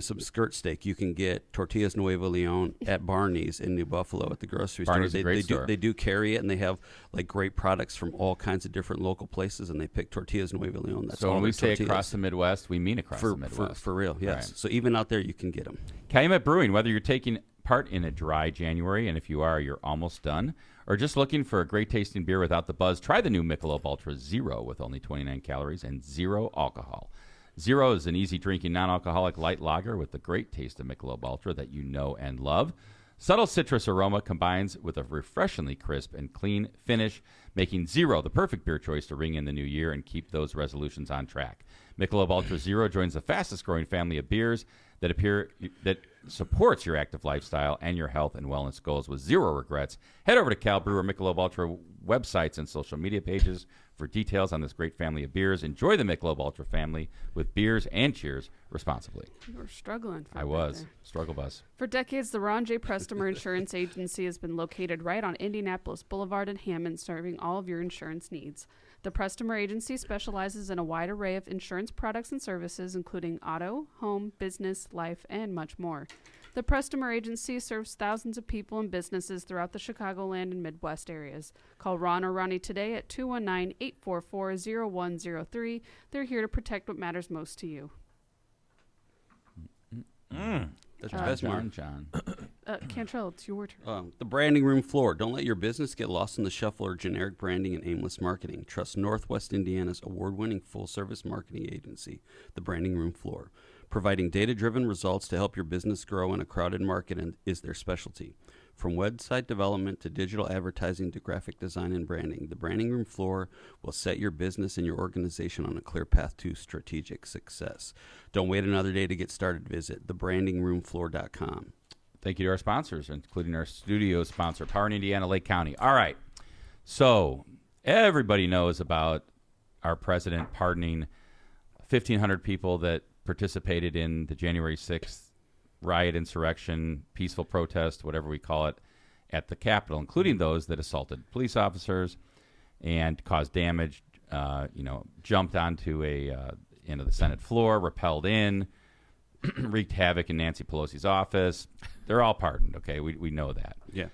Speaker 1: some skirt steak. You can get Tortillas Nuevo Leon at Barney's in New Buffalo at the grocery
Speaker 2: Barney's
Speaker 1: store.
Speaker 2: is a great store.
Speaker 1: They do carry it, and they have great products from all kinds of different local places, and they pick Tortillas Nuevo Leon. That's
Speaker 2: So
Speaker 1: all
Speaker 2: when we
Speaker 1: their
Speaker 2: say
Speaker 1: tortillas.
Speaker 2: across the Midwest, we mean across the Midwest.
Speaker 1: For real, yes.
Speaker 2: Right.
Speaker 1: So even out there, you can get them.
Speaker 2: Calumet Brewing, whether you're taking part in a dry January, and if you are, you're almost done, or just looking for a great tasting beer without the buzz, try the new Michelob Ultra Zero with only 29 calories and 0 alcohol. Zero is an easy drinking non-alcoholic light lager with the great taste of Michelob Ultra that you know and love. Subtle citrus aroma combines with a refreshingly crisp and clean finish, making Zero the perfect beer choice to ring in the new year and keep those resolutions on track. Michelob Ultra Zero joins the fastest growing family of beers that supports your active lifestyle and your health and wellness goals with zero regrets. Head over to Cal Brewer Michelob Ultra websites and social media pages for details on this great family of beers. Enjoy the Michelob Ultra family with beers and cheers responsibly.
Speaker 4: You were struggling.
Speaker 2: I was. Struggle bus.
Speaker 4: For decades, the Ron J. Prestomer Insurance Agency has been located right on Indianapolis Boulevard in Hammond, serving all of your insurance needs. The Prestomer Agency specializes in a wide array of insurance products and services, including auto, home, business, life, and much more. The Prestomer Agency serves thousands of people and businesses throughout the Chicagoland and Midwest areas. Call Ron or Ronnie today at 219-844-0103. They're here to protect what matters most to you.
Speaker 1: That's Vesmar.
Speaker 2: John.
Speaker 4: Cantrell, it's your turn.
Speaker 1: The branding room floor. Don't let your business get lost in the shuffle of generic branding and aimless marketing. Trust Northwest Indiana's award-winning full-service marketing agency, the Branding Room Floor. Providing data-driven results to help your business grow in a crowded market is their specialty. From website development to digital advertising to graphic design and branding, the Branding Room Floor will set your business and your organization on a clear path to strategic success. Don't wait another day to get started. Visit thebrandingroomfloor.com.
Speaker 2: Thank you to our sponsors, including our studio sponsor, Power in Indiana, Lake County. All right. So everybody knows about our president pardoning 1,500 people that participated in the January 6th riot, insurrection, peaceful protest, whatever we call it, at the Capitol, including those that assaulted police officers and caused damage, jumped onto the Senate floor, rappelled in, wreaked havoc in Nancy Pelosi's office. They're all pardoned, okay? We know that.
Speaker 1: Yeah.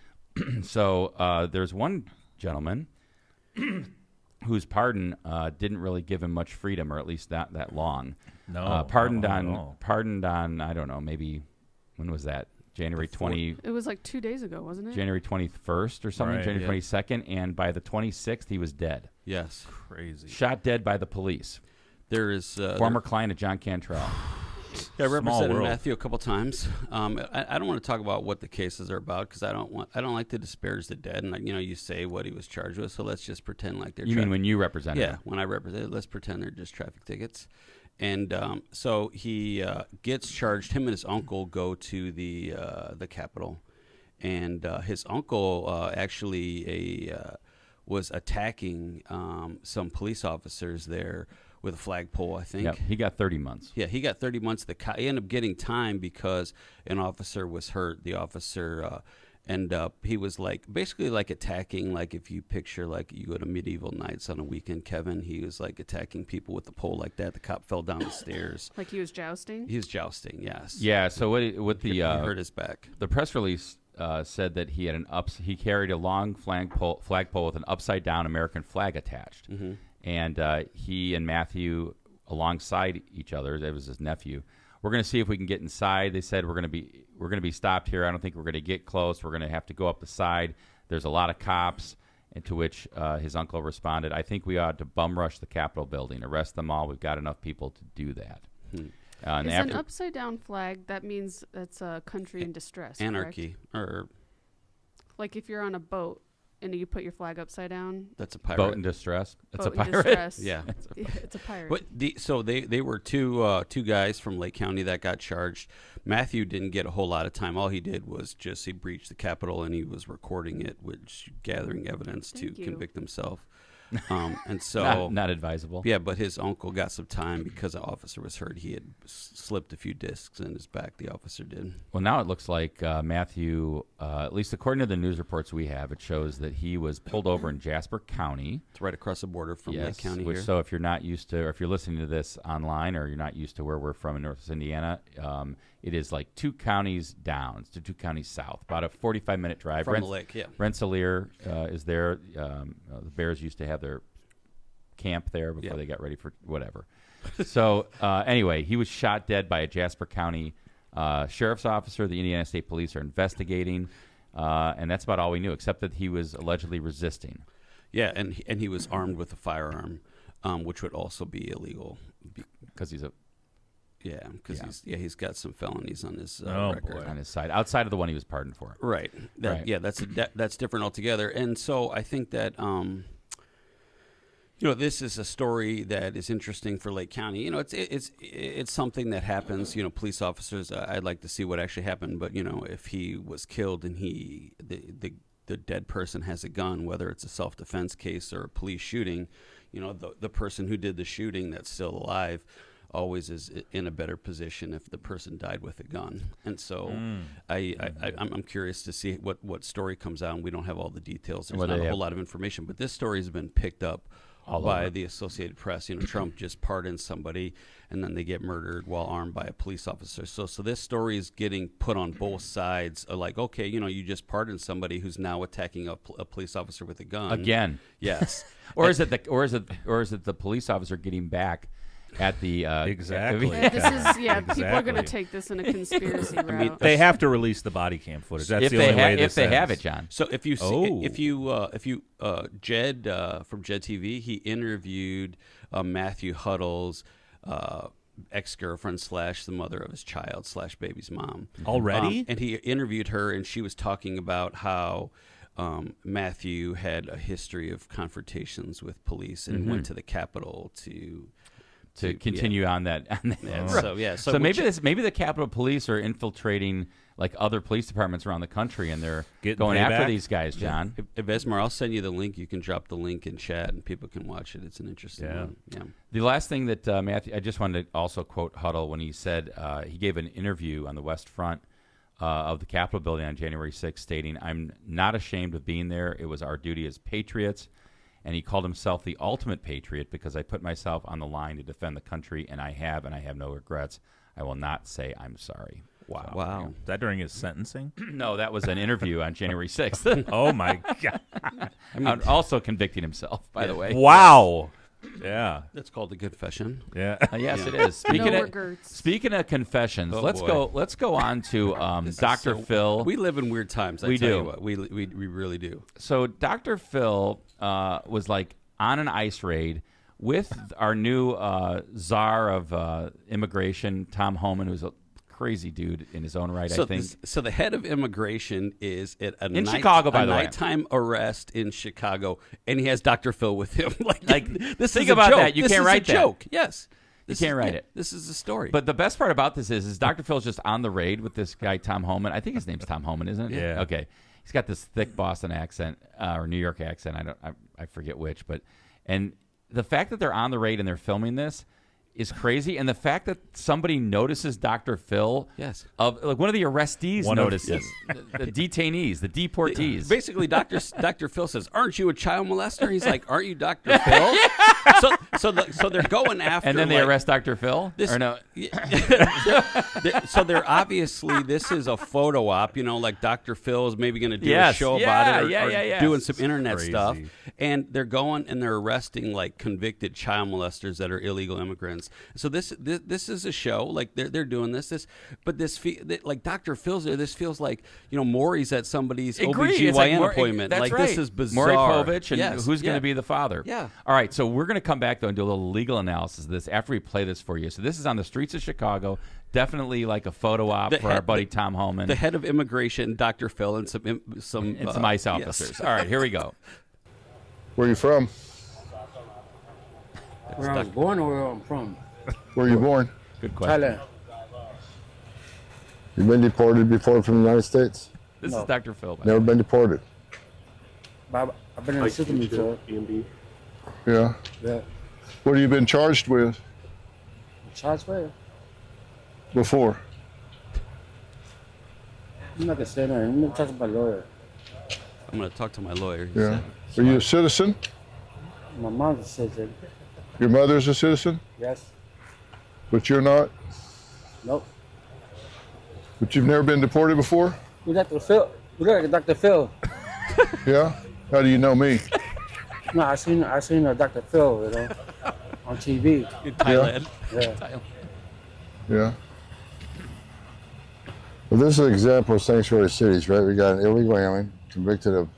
Speaker 2: So there's one gentleman whose pardon didn't really give him much freedom, or at least not that long.
Speaker 3: No.
Speaker 2: Pardoned on, I don't know, maybe, when was that? January 20.
Speaker 4: It was like 2 days ago, wasn't it?
Speaker 2: January 21st or something,
Speaker 3: Right,
Speaker 2: January
Speaker 3: yeah.
Speaker 2: 22nd, and by the 26th, he was dead.
Speaker 1: Yes.
Speaker 3: Crazy.
Speaker 2: Shot dead by the police.
Speaker 1: There is
Speaker 2: Former client of John Cantrell.
Speaker 1: Yeah, I represented
Speaker 3: world.
Speaker 1: Matthew a couple times. I don't want to talk about what the cases are about because I don't like to disparage the dead. And you say what he was charged with, so let's just pretend like they're.
Speaker 2: You mean when you represented him?
Speaker 1: Yeah, when I represented, let's pretend they're just traffic tickets. And so he gets charged. Him and his uncle go to the Capitol, and his uncle actually was attacking some police officers there with a flagpole, I think.
Speaker 2: Yep, he got 30 months.
Speaker 1: Yeah, he got 30 months. He ended up getting time because an officer was hurt. The officer he was basically attacking, like if you picture like you go to medieval nights on a weekend, Kevin, he was like attacking people with the pole like that. The cop fell down the stairs.
Speaker 4: Like he was jousting?
Speaker 1: He was jousting, yes.
Speaker 2: Yeah, so what the
Speaker 1: he hurt his back.
Speaker 2: The press release said that he had he carried a long flagpole with an upside down American flag attached.
Speaker 1: Mm-hmm.
Speaker 2: And he and Matthew, alongside each other, it was his nephew. We're going to see if we can get inside. They said we're going to be stopped here. I don't think we're going to get close. We're going to have to go up the side. There's a lot of cops. And to which his uncle responded, "I think we ought to bum rush the Capitol building, arrest them all. We've got enough people to do that."
Speaker 4: Is an upside down flag, that means that's a country in distress.
Speaker 1: Anarchy,
Speaker 4: correct?
Speaker 1: or
Speaker 4: like if you're on a boat and you put your flag upside down.
Speaker 1: that's a pirate.
Speaker 2: Boat in distress. It's a
Speaker 4: Boat in
Speaker 2: pirate.
Speaker 4: distress.
Speaker 1: Yeah.
Speaker 4: It's a pirate.
Speaker 1: But they were two guys from Lake County that got charged. Matthew didn't get a whole lot of time. All he did was he breached the Capitol and he was recording it, which gathering evidence to convict himself. And so
Speaker 2: not advisable.
Speaker 1: Yeah, but his uncle got some time because the officer was hurt. He had slipped a few discs in his back. The officer did.
Speaker 2: Well, now it looks like Matthew, at least according to the news reports we have, it shows that he was pulled over in Jasper County.
Speaker 1: It's right across the border from Lake County here.
Speaker 2: So if you're not used to, or if you're listening to this online, or you're not used to where we're from in Northwest Indiana, it is like 2 counties down to 2 counties south, about a 45-minute drive.
Speaker 1: From the lake, yeah.
Speaker 2: Rensselaer is there. The Bears used to have their camp there before they got ready for whatever. So anyway, he was shot dead by a Jasper County sheriff's officer. The Indiana State Police are investigating, and that's about all we knew, except that he was allegedly resisting.
Speaker 1: Yeah, and he was armed with a firearm, which would also be illegal.
Speaker 2: Because he's a...
Speaker 1: Yeah, because he's got some felonies on his
Speaker 3: record.
Speaker 2: On his side, outside of the one he was pardoned for.
Speaker 1: Right. Yeah, that's different altogether. And so I think that this is a story that is interesting for Lake County. It's something that happens. Police officers. I'd like to see what actually happened, but if he was killed and the dead person has a gun, whether it's a self-defense case or a police shooting, the person who did the shooting that's still alive always is in a better position if the person died with a gun. And so I'm curious to see what story comes out. And we don't have all the details. There's not a whole lot of information, but this story has been picked up by the Associated Press. Trump just pardons somebody and then they get murdered while armed by a police officer. So this story is getting put on both sides. Like, okay, you just pardoned somebody who's now attacking a police officer with a gun
Speaker 2: again.
Speaker 1: Yes.
Speaker 2: or is it the police officer getting back at the
Speaker 3: exactly?
Speaker 4: People are going to take this in a conspiracy route.
Speaker 3: I mean, they have to release the body cam footage. That's the only way.
Speaker 2: If they have it, John.
Speaker 1: So if you Jed from Jed TV, he interviewed Matthew Huddle's ex-girlfriend / the mother of his child / baby's mom
Speaker 3: already,
Speaker 1: and he interviewed her, and she was talking about how Matthew had a history of confrontations with police and went to the Capitol to
Speaker 2: continue on that. So maybe the Capitol Police are infiltrating like other police departments around the country, and they're going after these guys, John.
Speaker 1: If Esmar, I'll send you the link. You can drop the link in chat, and people can watch it. It's an interesting one. Yeah.
Speaker 2: The last thing that Matthew, I just wanted to also quote Huddle when he said he gave an interview on the West Front of the Capitol building on January 6th, stating, "I'm not ashamed of being there. It was our duty as patriots." And he called himself the ultimate patriot because I put myself on the line to defend the country, and I have no regrets. I will not say I'm sorry.
Speaker 3: Wow. Is that during his sentencing?
Speaker 2: No, that was an interview on January 6th.
Speaker 3: Oh, my God.
Speaker 2: Also convicting himself, by the way.
Speaker 3: Wow. Yeah.
Speaker 1: That's called a confession.
Speaker 3: Yeah.
Speaker 2: Yes, it is. Speaking of confessions, let's go on to Dr. Phil.
Speaker 1: We live in weird times. I tell you what, we really do.
Speaker 2: So Dr. Phil was like on an ICE raid with our new czar of immigration, Tom Homan, who's a crazy dude in his own right, I think.
Speaker 1: So the head of immigration is at a
Speaker 2: Chicago, by the way.
Speaker 1: Nighttime arrest in Chicago, and he has Dr. Phil with him. This
Speaker 2: think
Speaker 1: is
Speaker 2: about
Speaker 1: a joke.
Speaker 2: that. You can't write that.
Speaker 1: Joke. Yes.
Speaker 2: You can't write it.
Speaker 1: This is a story.
Speaker 2: But the best part about this is Dr. Phil's just on the raid with this guy, Tom Homan. I think his name's Tom Homan, isn't it?
Speaker 3: Yeah.
Speaker 2: Okay. He's got this thick Boston accent or New York accent. I forget which, and the fact that they're on the raid and they're filming this is crazy, and the fact that somebody notices Dr. Phil, of like one of the arrestees notices the detainees, the deportees.
Speaker 1: Basically, Dr. Phil says, "Aren't you a child molester?" He's like, "Aren't you Dr. Phil?" So they're going after,
Speaker 2: and then they arrest Dr. Phil. Or no?
Speaker 1: So they're obviously, this is a photo op. Like Dr. Phil is maybe going to do a show about it, or doing some internet stuff, and they're going and they're arresting like convicted child molesters that are illegal immigrants. So this is a show, like they're doing this, but like Dr. Phil's there. This feels like Maury's at somebody's OBGYN appointment.
Speaker 2: That's
Speaker 1: like
Speaker 2: right.
Speaker 1: This is bizarre.
Speaker 2: Maury Povich, and who's going to be the father?
Speaker 1: Yeah.
Speaker 2: All right, so we're going to come back though and do a little legal analysis of this after we play this for you. So this is on the streets of Chicago. Definitely like a photo op for our buddy Tom Homan,
Speaker 1: the head of immigration, Dr. Phil, and some
Speaker 2: ICE officers.
Speaker 1: Yes.
Speaker 2: All right, here we go.
Speaker 8: Where are you from?
Speaker 9: Where I was born or where I'm from?
Speaker 8: Where are you born?
Speaker 2: Good question.
Speaker 9: Thailand.
Speaker 8: You been deported before from the United States?
Speaker 2: This is Dr. Phil.
Speaker 8: Never been deported.
Speaker 9: I've been in the system before.
Speaker 8: Yeah.
Speaker 9: Yeah.
Speaker 8: What have you been charged with?
Speaker 9: Charged where?
Speaker 8: Before?
Speaker 9: I'm not gonna say that. I'm gonna talk to my lawyer.
Speaker 1: I'm going to talk to my lawyer.
Speaker 8: Yeah. Are you a citizen?
Speaker 9: My mom's a citizen.
Speaker 8: Your mother's a citizen?
Speaker 9: Yes.
Speaker 8: But you're not?
Speaker 9: Nope.
Speaker 8: But you've never been deported before?
Speaker 9: You Dr. Phil. You look like Dr. Phil.
Speaker 8: Yeah? How do you know me?
Speaker 9: No, I seen Dr. Phil, on TV.
Speaker 1: In Thailand.
Speaker 9: Yeah.
Speaker 8: Yeah. Well, this is an example of sanctuary cities, right? We got an illegal alien convicted of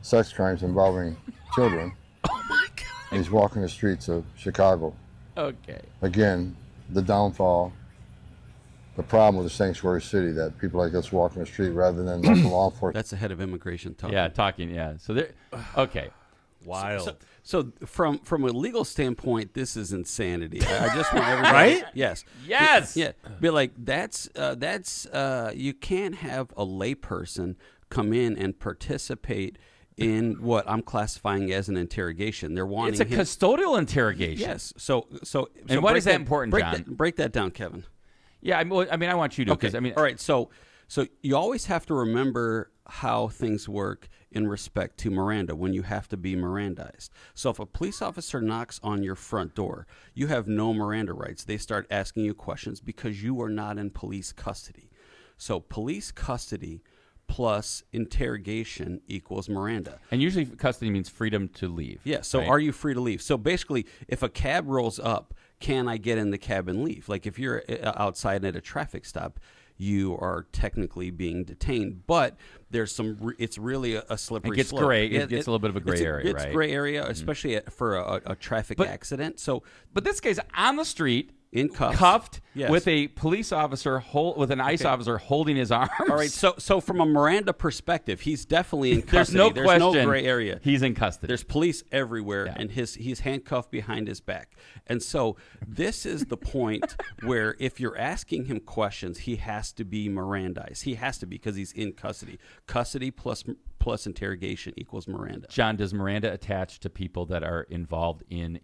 Speaker 8: sex crimes involving children.
Speaker 1: Oh my God.
Speaker 8: And he's walking the streets of Chicago.
Speaker 2: Okay.
Speaker 8: Again, the downfall, the problem with the sanctuary city, that people like us walking the street rather than local law enforcement.
Speaker 1: That's the head of immigration talking.
Speaker 2: Yeah, talking. Yeah. So there. Okay.
Speaker 3: Wild.
Speaker 1: So from a legal standpoint, this is insanity. I just want everybody,
Speaker 3: Right?
Speaker 1: Yes.
Speaker 2: Yes.
Speaker 1: Yeah. Be like that's you can't have a layperson come in and participate in what I'm classifying as an interrogation. They're wanting
Speaker 2: It's a custodial interrogation.
Speaker 1: Yes. So
Speaker 2: And why is that important, John?
Speaker 1: Break that down, Kevin.
Speaker 2: Yeah. I mean, I want you to. Because I mean,
Speaker 1: all right. So you always have to remember how things work in respect to Miranda when you have to be Mirandized. So if a police officer knocks on your front door, you have no Miranda rights. They start asking you questions because you are not in police custody. So police custody plus interrogation equals Miranda.
Speaker 2: And usually custody means freedom to leave.
Speaker 1: Yeah, so
Speaker 2: right?
Speaker 1: Are you free to leave? So basically, if a cab rolls up, can I get in the cab and leave? Like if you're outside at a traffic stop, you are technically being detained. But there's it's really a slippery
Speaker 2: It gets
Speaker 1: slope.
Speaker 2: gray. It gets a little bit of a gray area, right?
Speaker 1: It's gray area, especially for a traffic accident. So,
Speaker 2: But this guy's on the street.
Speaker 1: In cuffs.
Speaker 2: Cuffed
Speaker 1: Yes.
Speaker 2: with a police officer, with an ICE officer holding his arms.
Speaker 1: All right, so from a Miranda perspective, he's definitely in
Speaker 2: There's
Speaker 1: custody.
Speaker 2: no
Speaker 1: There's
Speaker 2: question
Speaker 1: no gray area.
Speaker 2: He's in custody.
Speaker 1: There's police everywhere,
Speaker 2: Yeah.
Speaker 1: and he's handcuffed behind his back. And so this is the point where if you're asking him questions, he has to be Mirandized. He has to be because he's in custody. Custody plus interrogation equals Miranda.
Speaker 2: John, does Miranda attach to people that are involved in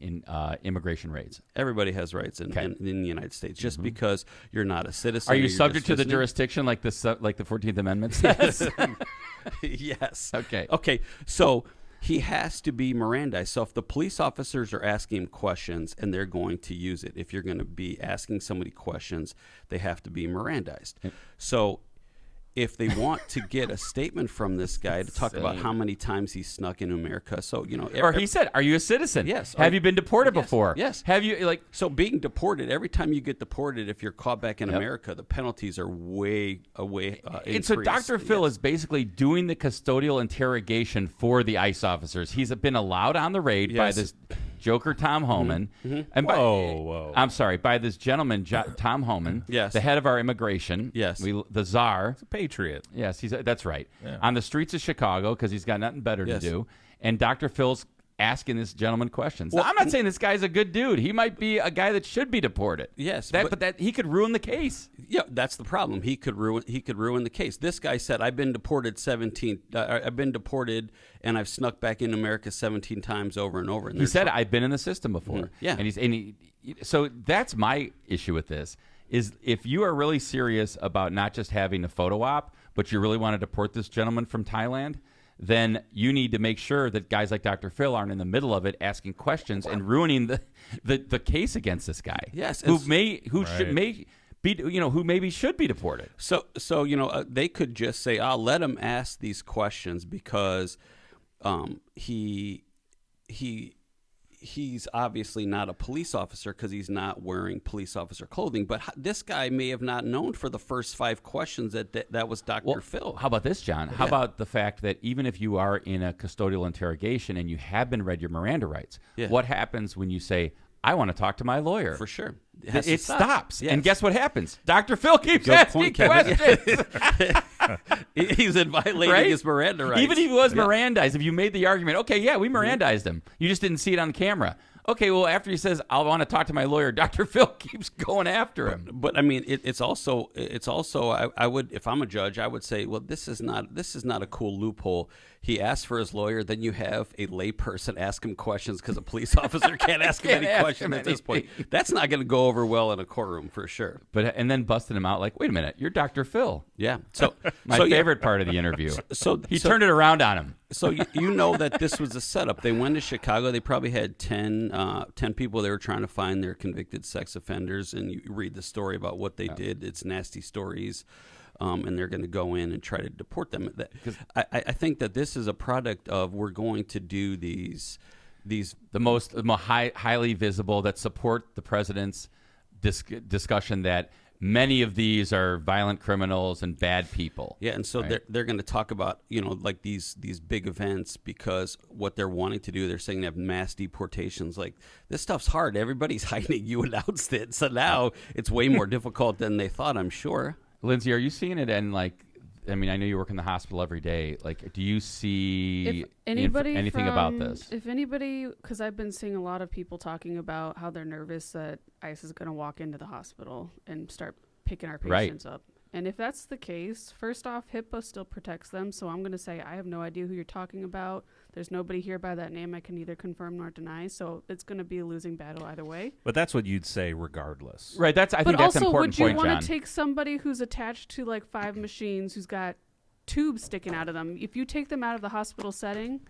Speaker 2: immigration raids?
Speaker 1: Everybody has rights in the United States. Just because you're not a citizen.
Speaker 2: Are you
Speaker 1: you're
Speaker 2: subject
Speaker 1: just
Speaker 2: to the
Speaker 1: visiting.
Speaker 2: jurisdiction like the 14th Amendment says?
Speaker 1: Yes.
Speaker 2: Okay.
Speaker 1: So he has to be Mirandized. So if the police officers are asking him questions and they're going to use it, if you're going to be asking somebody questions, they have to be Mirandized. So if they want to get a statement from this guy to talk about how many times he snuck into America, so
Speaker 2: or he said, "Are you a citizen?
Speaker 1: Yes.
Speaker 2: Have you been deported before?
Speaker 1: Yes.
Speaker 2: Have you
Speaker 1: So being deported, every time you get deported, if you're caught back in America, the penalties are way
Speaker 2: And so Dr. Phil is basically doing the custodial interrogation for the ICE officers. He's been allowed on the raid by this Joker Tom Homan, and I'm sorry, by this gentleman Tom Homan, the head of our immigration, the czar,
Speaker 3: He's a patriot.
Speaker 2: yes, that's right, on the streets of Chicago because he's got nothing better to do, and Dr. Phil's asking this gentleman questions. Now, I'm not saying this guy's a good dude. He might be a guy that should be deported.
Speaker 1: Yes,
Speaker 2: but he could ruin the case.
Speaker 1: Yeah, that's the problem. He could ruin the case. This guy said, "I've been deported 17. I've been deported, and I've snuck back into America 17 times over and over." And
Speaker 2: he said, "I've been in the system before."
Speaker 1: Yeah,
Speaker 2: and so that's my issue with this. Is if you are really serious about not just having a photo op, but you really want to deport this gentleman from Thailand, then you need to make sure that guys like Dr. Phil aren't in the middle of it asking questions and ruining the case against this guy.
Speaker 1: Yes,
Speaker 2: who maybe should be deported.
Speaker 1: So they could just say, "I'll let him ask these questions because he's obviously not a police officer because he's not wearing police officer clothing." But this guy may have not known for the first 5 questions that was Dr. Phil.
Speaker 2: How about this, John? How about the fact that even if you are in a custodial interrogation and you have been read your Miranda rights, what happens when you say, "I want to talk to my lawyer"?
Speaker 1: For sure.
Speaker 2: It stops.
Speaker 1: Yes.
Speaker 2: And guess what happens? Dr. Phil keeps
Speaker 1: Good
Speaker 2: asking
Speaker 1: point, Kevin.
Speaker 2: questions.
Speaker 1: He's violating his Miranda rights.
Speaker 2: Even if he was Mirandized, if you made the argument, okay, yeah, we Mirandized him. You just didn't see it on camera. Okay, well, after he says, "I want to talk to my lawyer," Dr. Phil keeps going after him.
Speaker 1: But I mean, it's also I would, if I'm a judge, I would say, well, this is not a cool loophole. He asked for his lawyer, then you have a layperson ask him questions because a police officer can't ask him any questions at this point. That's not going to go over well in a courtroom for sure.
Speaker 2: And then busting him out like, "Wait a minute, you're Dr. Phil."
Speaker 1: Yeah. So
Speaker 2: my favorite part of the interview.
Speaker 1: So
Speaker 2: he turned it around on him.
Speaker 1: So you know that this was a setup. They went to Chicago. They probably had 10 people they were trying to find their convicted sex offenders, and you read the story about what they did. It's nasty stories, and they're going to go in and try to deport them. I think that this is a product of we're going to do these
Speaker 2: the most highly visible that support the president's discussion that many of these are violent criminals and bad people.
Speaker 1: Yeah, and so
Speaker 2: right?
Speaker 1: they're going to talk about, like these big events, because what they're wanting to do, they're saying they have mass deportations. Like, this stuff's hard. Everybody's hiding. You announced it. So now it's way more difficult than they thought, I'm sure.
Speaker 2: Lindsay, are you seeing it? And I know you work in the hospital every day. Like, do you see anything about this?
Speaker 4: If anybody, because I've been seeing a lot of people talking about how they're nervous that ICE is going to walk into the hospital and start picking our patients up. And if that's the case, first off, HIPAA still protects them. So I'm going to say I have no idea who you're talking about. There's nobody here by that name I can neither confirm nor deny. So it's going to be a losing battle either way.
Speaker 3: But that's what you'd say regardless.
Speaker 2: Right. I think that's an important point, John.
Speaker 4: But also, would you want to take somebody who's attached to like 5 machines who's got tubes sticking out of them? If you take them out of the hospital setting,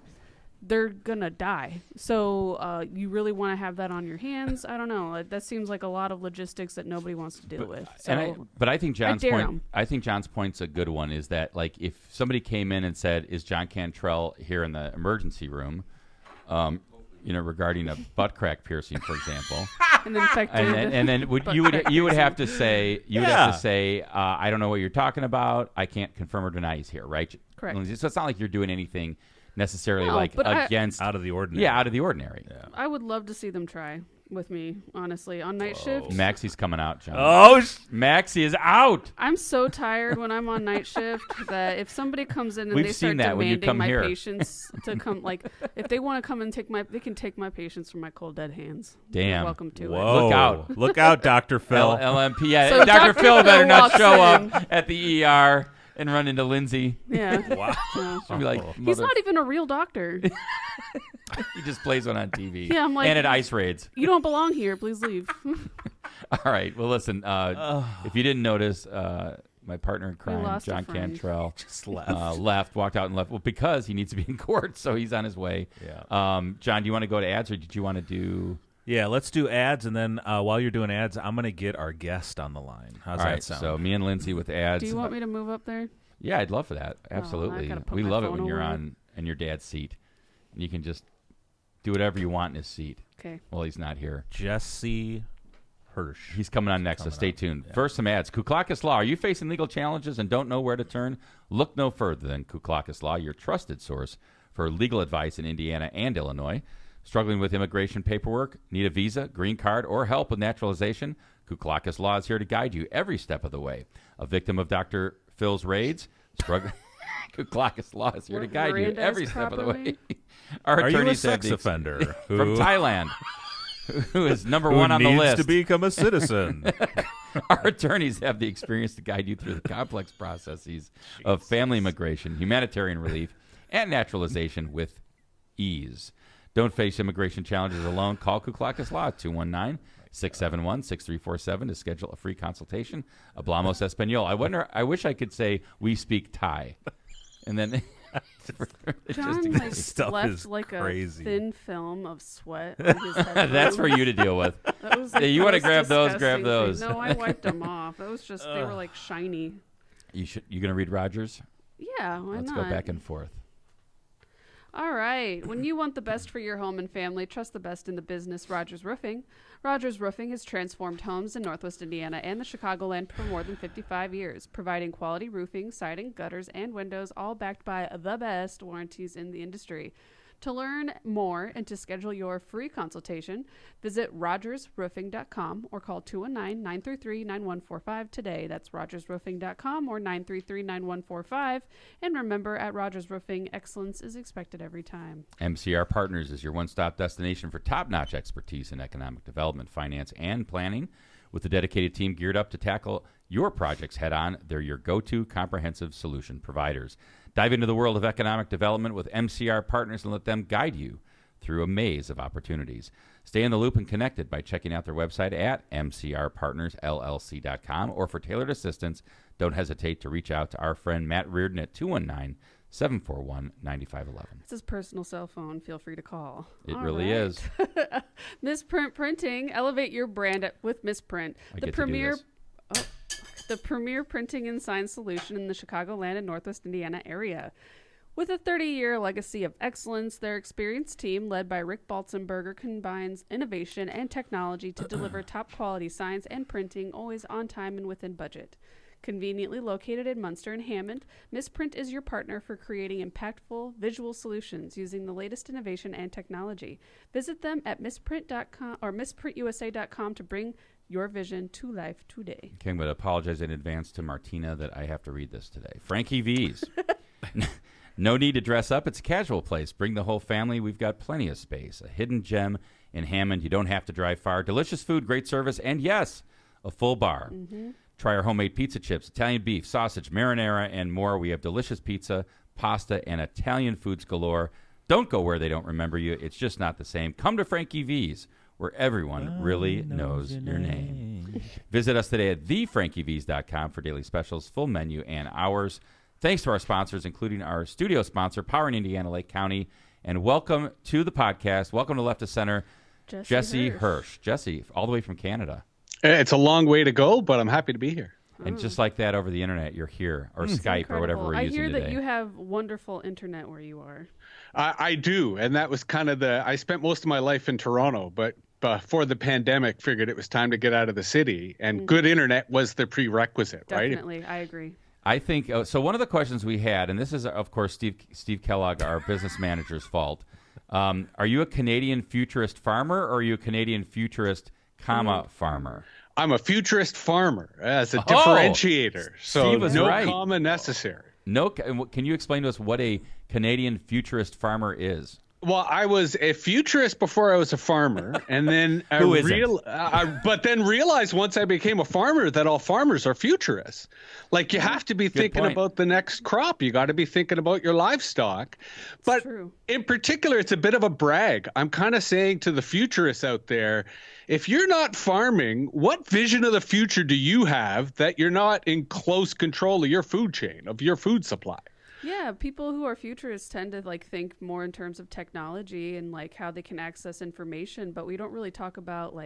Speaker 4: they're going to die. So you really want to have that on your hands? I don't know. That seems like a lot of logistics that nobody wants to deal with. So
Speaker 2: but I think John's point. I think John's point's a good one. Is that like if somebody came in and said, "Is John Cantrell here in the emergency room?" Regarding a butt crack piercing, for example, and then you would have to say I don't know what you're talking about. I can't confirm or deny he's here, right?
Speaker 4: Correct.
Speaker 2: So it's not like you're doing anything necessarily against
Speaker 3: out of the ordinary.
Speaker 2: Yeah, out of the ordinary. Yeah.
Speaker 4: I would love to see them try with me, honestly, on night shift.
Speaker 2: Maxie's coming out, John.
Speaker 3: Oh,
Speaker 2: Maxie is out.
Speaker 4: I'm so tired when I'm on night shift that if somebody comes in and they start demanding my patients to come, like if they want to come and they can take my patients from my cold dead hands.
Speaker 2: Damn.
Speaker 4: You're welcome to it.
Speaker 2: Look out.
Speaker 3: Look out, Dr. Phil.
Speaker 2: LMP. Yeah,
Speaker 4: So
Speaker 2: Dr. Phil better not show
Speaker 4: in.
Speaker 2: up at the ER and run into Lindsay.
Speaker 4: Yeah.
Speaker 3: Wow.
Speaker 2: She'll be like,
Speaker 4: he's not even a real doctor.
Speaker 2: He just plays one on TV.
Speaker 4: Yeah, I'm like,
Speaker 2: and at ice raids.
Speaker 4: You don't belong here. Please leave.
Speaker 2: All right. Well, listen. If you didn't notice, my partner in crime, John Cantrell,
Speaker 3: just left.
Speaker 2: Walked out and left. Well, because he needs to be in court, so he's on his way.
Speaker 3: Yeah.
Speaker 2: John, do you want to go to ads, or did you want to do?
Speaker 3: Yeah, let's do ads, and then while you're doing ads, I'm going to get our guest on the line. How's that sound?
Speaker 2: So me and Lindsay with ads.
Speaker 4: Do you want me to move up there?
Speaker 2: Yeah, I'd love for that. Absolutely. We love it when you're in your dad's seat. And you can just do whatever you want in his seat.
Speaker 4: Okay.
Speaker 2: Well, he's not here.
Speaker 3: Jesse Hirsh.
Speaker 2: He's coming on next, so stay tuned. Yeah. First, some ads. Kuklakis Law. Are you facing legal challenges and don't know where to turn? Look no further than Kuklakis Law, your trusted source for legal advice in Indiana and Illinois. Struggling with immigration paperwork? Need a visa, green card, or help with naturalization? Kuklakis Law is here to guide you every step of the way. A victim of Dr. Phil's raids? Kuklakis Law is here to guide you every step of the way.
Speaker 3: Are you a sex offender
Speaker 2: from Thailand? Who is number one on the list?
Speaker 3: Needs to become a citizen.
Speaker 2: Our attorneys have the experience to guide you through the complex processes of family immigration, humanitarian relief, and naturalization with ease. Don't face immigration challenges alone. Call Kuklakis Law at 219-671-6347 to schedule a free consultation. Hablamos Español. I wish I could say we speak Thai. And then
Speaker 4: John left like
Speaker 3: crazy.
Speaker 4: A thin film of sweat on his head.
Speaker 2: That's for you to deal with. You want to grab those, grab those.
Speaker 4: No, I wiped them off. It was just they were like shiny.
Speaker 2: You going to read Rogers?
Speaker 4: Yeah, why
Speaker 2: Let's
Speaker 4: not?
Speaker 2: go back and forth.
Speaker 4: All right. When you want the best for your home and family, trust the best in the business, Rogers Roofing. Rogers Roofing has transformed homes in Northwest Indiana and the Chicagoland for more than 55 years, providing quality roofing, siding, gutters, and windows, all backed by the best warranties in the industry. To learn more and to schedule your free consultation, visit rogersroofing.com or call 219-933-9145 today. That's rogersroofing.com or 933-9145. And remember, at Rogers Roofing, excellence is expected every time.
Speaker 2: MCR Partners is your one-stop destination for top-notch expertise in economic development, finance, and planning. With a dedicated team geared up to tackle your projects head-on, they're your go-to comprehensive solution providers. Dive into the world of economic development with MCR Partners and let them guide you through a maze of opportunities. Stay in the loop and connected by checking out their website at mcrpartnersllc.com, or for tailored assistance, don't hesitate to reach out to our friend Matt Reardon at 219-741-9511.
Speaker 4: It's his personal cell phone. Feel free to call.
Speaker 2: It really is.
Speaker 4: Misprint Printing. Elevate your brand with Misprint. The premier printing and sign solution in the Chicagoland and Northwest Indiana area. With a 30-year legacy of excellence, their experienced team, led by Rick Balzenberger, combines innovation and technology to deliver top-quality science and printing, always on time and within budget. Conveniently located in Munster and Hammond, Misprint is your partner for creating impactful visual solutions using the latest innovation and technology. Visit them at misprint.com or misprintusa.com to bring your vision to life today.
Speaker 2: Okay, I'm going to apologize in advance to Martina that I have to read this today. Frankie V's. No need to dress up. It's a casual place. Bring the whole family. We've got plenty of space. A hidden gem in Hammond. You don't have to drive far. Delicious food, great service, and yes, a full bar.
Speaker 4: Mm-hmm.
Speaker 2: Try our homemade pizza chips, Italian beef, sausage, marinara, and more. We have delicious pizza, pasta, and Italian foods galore. Don't go where they don't remember you. It's just not the same. Come to Frankie V's, where everyone really knows your name. Visit us today at thefrankieV's.com for daily specials, full menu, and hours. Thanks to our sponsors, including our studio sponsor, Power in Indiana, Lake County. And welcome to the podcast. Welcome to Left of Center, Jesse Hirsh. Jesse, all the way from Canada.
Speaker 10: It's a long way to go, but I'm happy to be here.
Speaker 2: And just like that, over the internet, you're here, or Skype,
Speaker 4: incredible.
Speaker 2: or whatever we're using today.
Speaker 4: I hear that you have wonderful internet where you are.
Speaker 10: I do, and that was kind of I spent most of my life in Toronto, but before the pandemic, figured it was time to get out of the city, and good internet was the prerequisite, right?
Speaker 4: Definitely, I agree.
Speaker 2: I think so. One of the questions we had, and this is, of course, Steve Kellogg, our business manager's fault. Are you a Canadian futurist farmer, or are you a Canadian futurist, farmer?
Speaker 10: I'm a futurist farmer as a differentiator, so no comma necessary.
Speaker 2: No, can you explain to us what a Canadian futurist farmer is?
Speaker 10: Well, I was a futurist before I was a farmer, and then but then realized once I became a farmer that all farmers are futurists. Like, you have to be thinking about the next crop. You got to be thinking about your livestock. But in particular, it's a bit of a brag. I'm kind of saying to the futurists out there, if you're not farming, what vision of the future do you have that you're not in close control of your food chain, of your food supply?
Speaker 4: Yeah, people who are futurists tend to think more in terms of technology and how they can access information, but we don't really talk about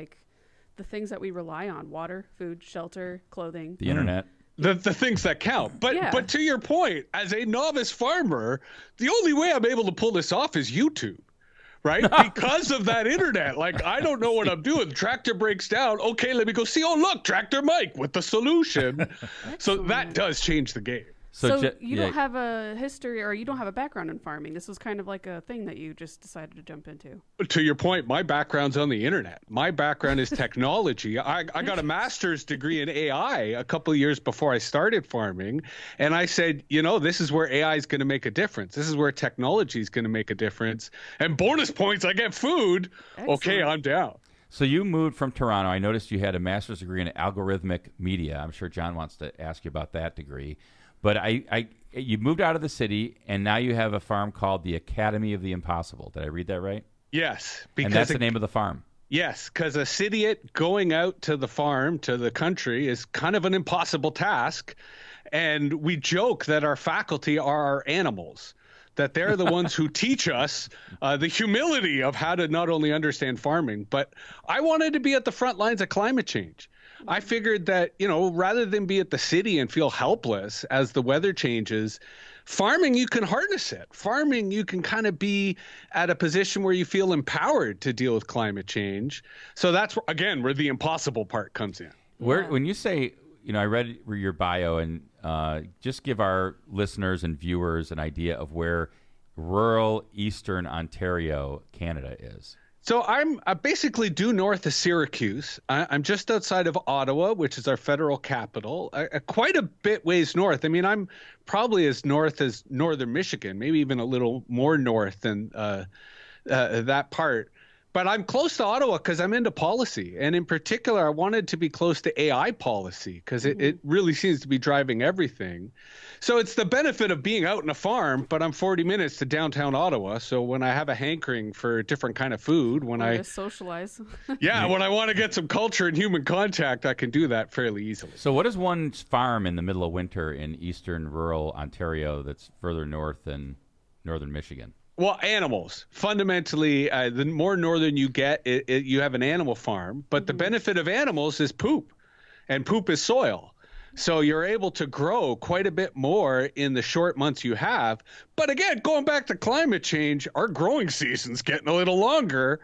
Speaker 4: the things that we rely on: water, food, shelter, clothing,
Speaker 2: the internet.
Speaker 10: The things that count. But to your point, as a novice farmer, the only way I'm able to pull this off is YouTube. Right? Because of that internet. I don't know what I'm doing. Tractor breaks down. Okay, let me go see. Oh, look, Tractor Mike with the solution. So that does change the game.
Speaker 4: So you don't have a history, or you don't have a background in farming. This was kind of like a thing that you just decided to jump into.
Speaker 10: To your point, my background's on the internet. My background is technology. I got a master's degree in AI a couple of years before I started farming. And I said, this is where AI is going to make a difference. This is where technology is going to make a difference. And bonus points, I get food. Excellent. Okay, I'm down.
Speaker 2: So you moved from Toronto. I noticed you had a master's degree in algorithmic media. I'm sure John wants to ask you about that degree. But you moved out of the city, and now you have a farm called the Academy of the Impossible. Did I read that right?
Speaker 10: Yes.
Speaker 2: And that's the name of the farm.
Speaker 10: Yes, because a cityite going out to the farm, to the country, is kind of an impossible task. And we joke that our faculty are our animals, that they're the ones who teach us the humility of how to not only understand farming, but I wanted to be at the front lines of climate change. I figured that, rather than be at the city and feel helpless as the weather changes, farming, you can harness it. Farming, you can kind of be at a position where you feel empowered to deal with climate change. So that's, again, where the impossible part comes in.
Speaker 2: When you say, I read your bio, and just give our listeners and viewers an idea of where rural Eastern Ontario, Canada is.
Speaker 10: So I'm basically due north of Syracuse. I'm just outside of Ottawa, which is our federal capital, quite a bit ways north. I mean, I'm probably as north as northern Michigan, maybe even a little more north than that part. But I'm close to Ottawa because I'm into policy. And in particular, I wanted to be close to AI policy because it really seems to be driving everything. So it's the benefit of being out in a farm, but I'm 40 minutes to downtown Ottawa. So when I have a hankering for a different kind of food, when I
Speaker 4: socialize.
Speaker 10: when I want to get some culture and human contact, I can do that fairly easily.
Speaker 2: So what is one farm in the middle of winter in eastern rural Ontario that's further north than northern Michigan?
Speaker 10: Well, animals. Fundamentally, the more northern you get, you have an animal farm. But the benefit of animals is poop, and poop is soil. So you're able to grow quite a bit more in the short months you have. But again, going back to climate change, our growing season's getting a little longer.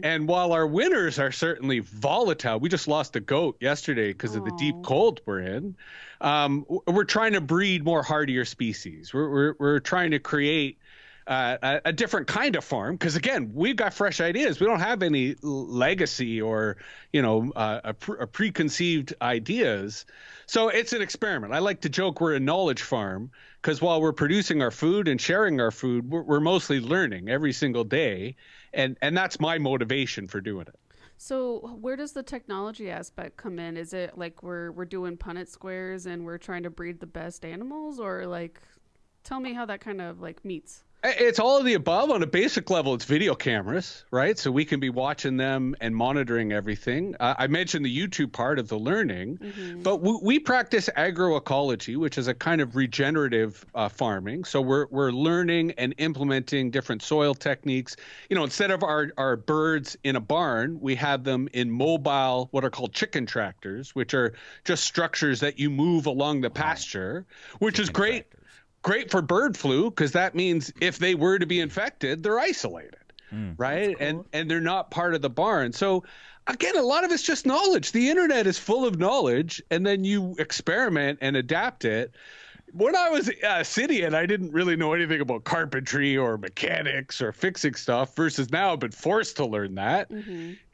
Speaker 10: And while our winters are certainly volatile, we just lost a goat yesterday because of the deep cold we're in. We're trying to breed more hardier species. We're trying to create a different kind of farm because, again, we've got fresh ideas. We don't have any legacy or, a preconceived ideas. So it's an experiment. I like to joke we're a knowledge farm because while we're producing our food and sharing our food, we're mostly learning every single day. And that's my motivation for doing it.
Speaker 4: So where does the technology aspect come in? Is it like we're doing Punnett squares and we're trying to breed the best animals, or like tell me how that kind of like meets?
Speaker 10: It's all of the above. On a basic level, it's video cameras, right? So we can be watching them and monitoring everything. I mentioned the YouTube part of the learning, but we practice agroecology, which is a kind of regenerative farming. So we're learning and implementing different soil techniques. Instead of our birds in a barn, we have them in mobile, what are called chicken tractors, which are just structures that you move along the pasture, which is great. Great for bird flu because that means if they were to be infected, they're isolated, right? Cool. And they're not part of the barn. So again, a lot of it's just knowledge. The internet is full of knowledge, and then you experiment and adapt it. When I was a city and I didn't really know anything about carpentry or mechanics or fixing stuff versus now I've been forced to learn that.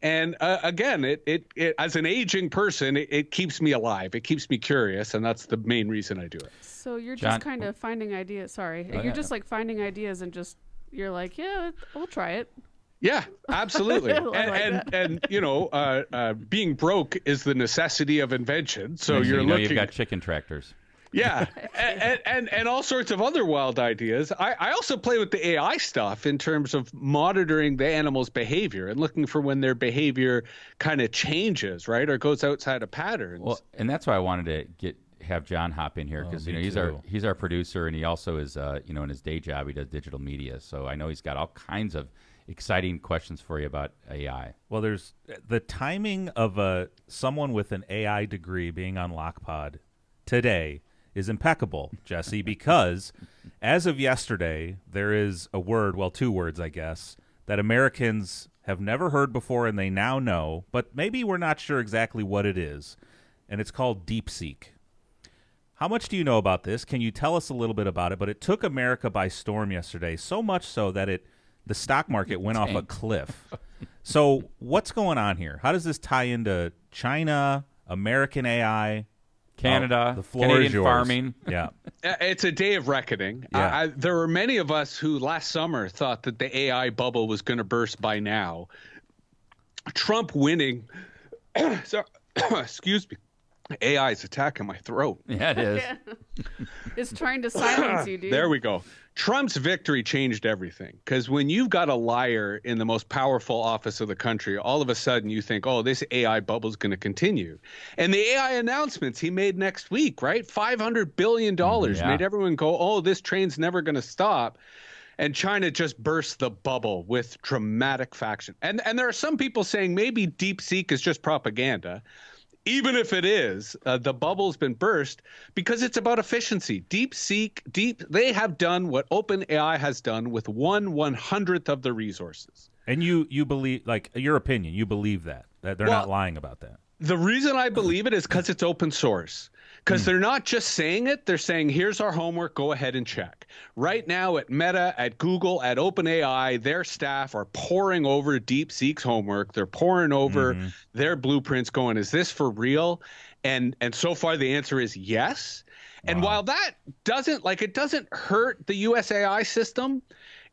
Speaker 10: And again, it as an aging person, it keeps me alive. It keeps me curious. And that's the main reason I do it.
Speaker 4: So you're just kind of finding ideas. Sorry. You're just like finding ideas and you're like, yeah, we'll try it.
Speaker 10: Yeah, absolutely. Being broke is the necessity of invention. So
Speaker 2: you've got chicken tractors.
Speaker 10: Yeah, and all sorts of other wild ideas. I also play with the AI stuff in terms of monitoring the animal's behavior and looking for when their behavior kind of changes, right, or goes outside of patterns.
Speaker 2: Well, and that's why I wanted to have John hop in here because he's our producer, and he also is in his day job he does digital media. So I know he's got all kinds of exciting questions for you about AI.
Speaker 3: Well, there's the timing of someone with an AI degree being on LOCPod today is impeccable, Jesse, because as of yesterday, there is a word, well, two words, I guess, that Americans have never heard before and they now know, but maybe we're not sure exactly what it is, and it's called DeepSeek. How much do you know about this? Can you tell us a little bit about it? But it took America by storm yesterday, so much so that the stock market went off a cliff. So what's going on here? How does this tie into China, American AI,
Speaker 2: Canada,
Speaker 3: the floor
Speaker 2: Canadian
Speaker 3: is yours.
Speaker 2: farming?
Speaker 3: Yeah.
Speaker 10: It's a day of reckoning.
Speaker 3: Yeah.
Speaker 10: There were many of us who last summer thought that the AI bubble was going to burst by now. Trump winning. Excuse me. AI is attacking my throat.
Speaker 2: Yeah, it is.
Speaker 4: It's trying to silence you, dude.
Speaker 10: There we go. Trump's victory changed everything because when you've got a liar in the most powerful office of the country, all of a sudden you think, oh, this AI bubble is going to continue. And the AI announcements he made next week, right? $500 billion made everyone go, oh, this train's never going to stop. And China just burst the bubble with dramatic faction. And there are some people saying maybe DeepSeek is just propaganda. Even if it is, the bubble's been burst because it's about efficiency. DeepSeek, they have done what OpenAI has done with 1/100th of the resources.
Speaker 3: And you believe, like, your opinion, you believe that they're not lying about that.
Speaker 10: The reason I believe it is because it's open source. Because they're not just saying it, they're saying, here's our homework, go ahead and check. Right now at Meta, at Google, at OpenAI, their staff are poring over DeepSeek's homework. They're poring over their blueprints going, is this for real? And so far the answer is yes. Wow. And while that doesn't hurt the US AI system,